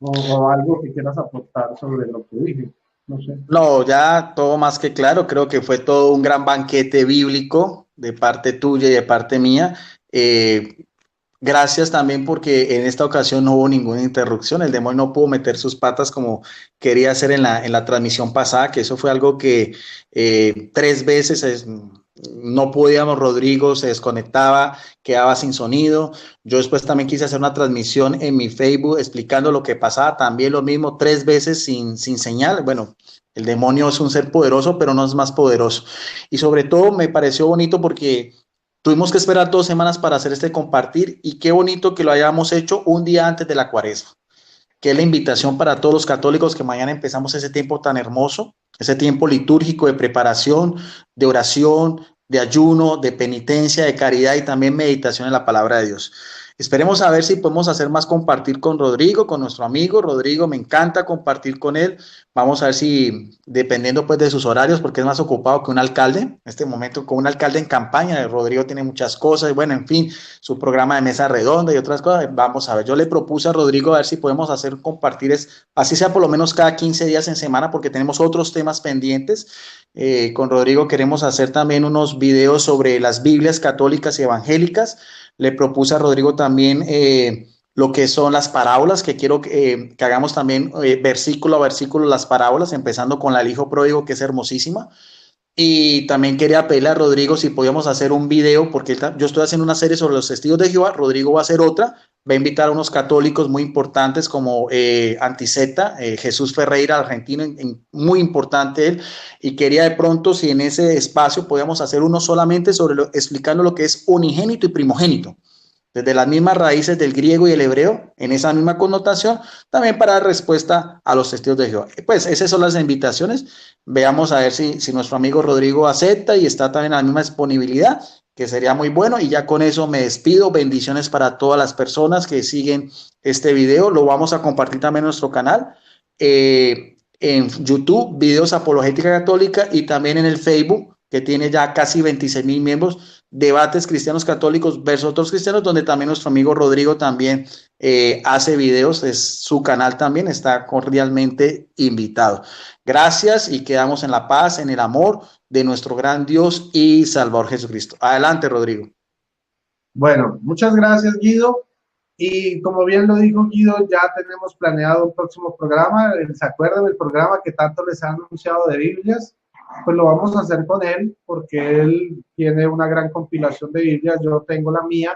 o algo que quieras aportar sobre lo que dije, no sé. No, ya todo más que claro, creo que fue todo un gran banquete bíblico de parte tuya y de parte mía. Gracias también porque en esta ocasión no hubo ninguna interrupción. El demonio no pudo meter sus patas como quería hacer en la transmisión pasada, que eso fue algo que tres veces no podíamos, Rodrigo se desconectaba, quedaba sin sonido. Yo después también quise hacer una transmisión en mi Facebook explicando lo que pasaba, también lo mismo, tres veces sin señal. Bueno, el demonio es un ser poderoso, pero no es más poderoso. Y sobre todo me pareció bonito porque tuvimos que esperar 2 semanas para hacer este compartir y qué bonito que lo hayamos hecho un día antes de la cuaresma, que es la invitación para todos los católicos que mañana empezamos ese tiempo tan hermoso, ese tiempo litúrgico de preparación, de oración, de ayuno, de penitencia, de caridad y también meditación en la palabra de Dios. Esperemos a ver si podemos hacer más compartir con Rodrigo, con nuestro amigo. Rodrigo, me encanta compartir con él. Vamos a ver si, dependiendo pues de sus horarios, porque es más ocupado que un alcalde, en este momento con un alcalde en campaña, Rodrigo tiene muchas cosas, y bueno, en fin, su programa de mesa redonda y otras cosas. Vamos a ver, yo le propuse a Rodrigo a ver si podemos hacer compartir, así sea por lo menos cada 15 días en semana, porque tenemos otros temas pendientes. Con Rodrigo queremos hacer también unos videos sobre las Biblias católicas y evangélicas. Le propuse a Rodrigo también lo que son las parábolas, que quiero que hagamos también versículo a versículo las parábolas, empezando con la del hijo pródigo, que es hermosísima. Y también quería pedirle a Rodrigo si podíamos hacer un video, porque yo estoy haciendo una serie sobre los testigos de Jehová, Rodrigo va a hacer otra, va a invitar a unos católicos muy importantes como Antiseta, Jesús Ferreira, argentino, muy importante él, y quería de pronto si en ese espacio podíamos hacer uno solamente sobre explicando lo que es unigénito y primogénito desde las mismas raíces del griego y el hebreo, en esa misma connotación, también para dar respuesta a los testigos de Jehová. Pues esas son las invitaciones. Veamos a ver si nuestro amigo Rodrigo acepta y está también en la misma disponibilidad, que sería muy bueno. Y ya con eso me despido. Bendiciones para todas las personas que siguen este video. Lo vamos a compartir también en nuestro canal. En YouTube, Videos Apologética Católica, y también en el Facebook, que tiene ya casi 26,000 miembros, Debates Cristianos Católicos versus otros cristianos, donde también nuestro amigo Rodrigo también hace videos, es su canal también, está cordialmente invitado. Gracias y quedamos en la paz, en el amor de nuestro gran Dios y Salvador Jesucristo. Adelante, Rodrigo. Bueno, muchas gracias, Guido. Y como bien lo dijo Guido, ya tenemos planeado un próximo programa. ¿Se acuerdan del programa que tanto les han anunciado de Biblias? Pues lo vamos a hacer con él, porque él tiene una gran compilación de Biblias, yo tengo la mía,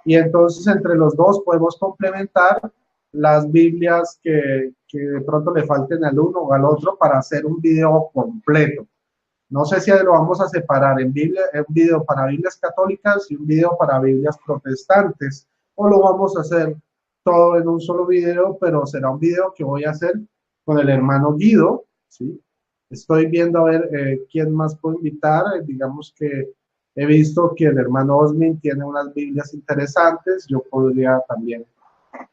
y entonces entre los dos podemos complementar las Biblias que de pronto le falten al uno o al otro para hacer un video completo. No sé si lo vamos a separar en un video para Biblias católicas y un video para Biblias protestantes, o lo vamos a hacer todo en un solo video, pero será un video que voy a hacer con el hermano Guido, ¿sí? Estoy viendo a ver quién más puedo invitar. Digamos que he visto que el hermano Osmin tiene unas Biblias interesantes. Yo podría también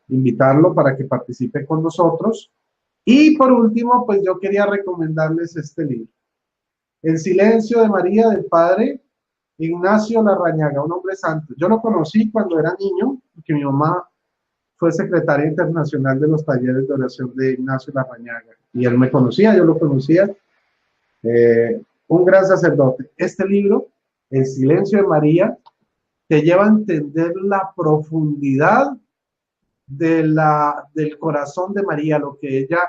invitarlo para que participe con nosotros. Y por último, pues yo quería recomendarles este libro. El silencio de María, del padre Ignacio Larrañaga, un hombre santo. Yo lo conocí cuando era niño, porque mi mamá fue secretaria internacional de los talleres de oración de Ignacio Larrañaga. Y él me conocía, yo lo conocía. Un gran sacerdote. Este libro, El silencio de María, te lleva a entender la profundidad del corazón de María, lo que ella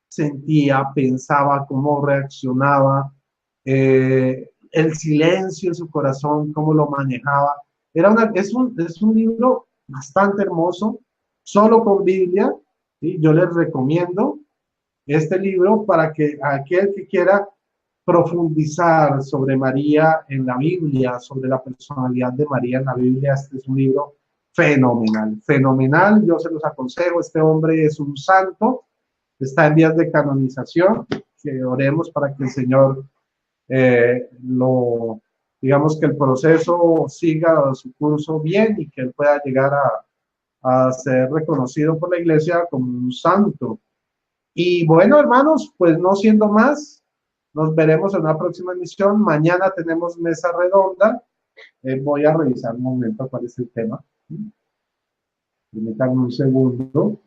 sentía, pensaba, cómo reaccionaba, el silencio en su corazón, cómo lo manejaba. Es un libro bastante hermoso, solo con Biblia, ¿sí? Yo les recomiendo este libro para que aquel que quiera profundizar sobre María en la Biblia, sobre la personalidad de María en la Biblia, este es un libro fenomenal, fenomenal. Yo se los aconsejo. Este hombre es un santo, está en vías de canonización, que oremos para que el Señor digamos que el proceso siga su curso bien y que él pueda llegar a ser reconocido por la iglesia como un santo. Y bueno, hermanos, pues no siendo más, nos veremos en una próxima emisión. Mañana tenemos mesa redonda. Voy a revisar un momento cuál es el tema. Permítanme un segundo.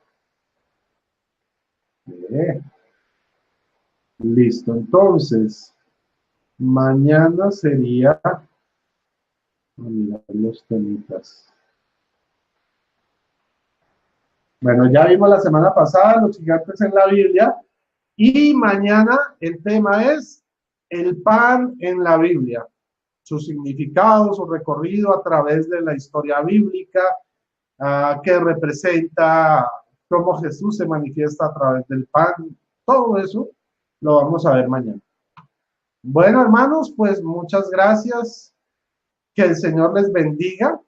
Listo, entonces, mañana sería, mirar los temitas. Bueno, ya vimos la semana pasada los gigantes en la Biblia y mañana el tema es el pan en la Biblia, su significado, su recorrido a través de la historia bíblica, que representa cómo Jesús se manifiesta a través del pan, todo eso lo vamos a ver mañana. Bueno, hermanos, pues muchas gracias, que el Señor les bendiga,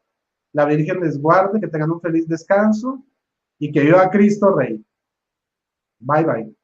la Virgen les guarde, que tengan un feliz descanso y que viva Cristo Rey. Bye, bye.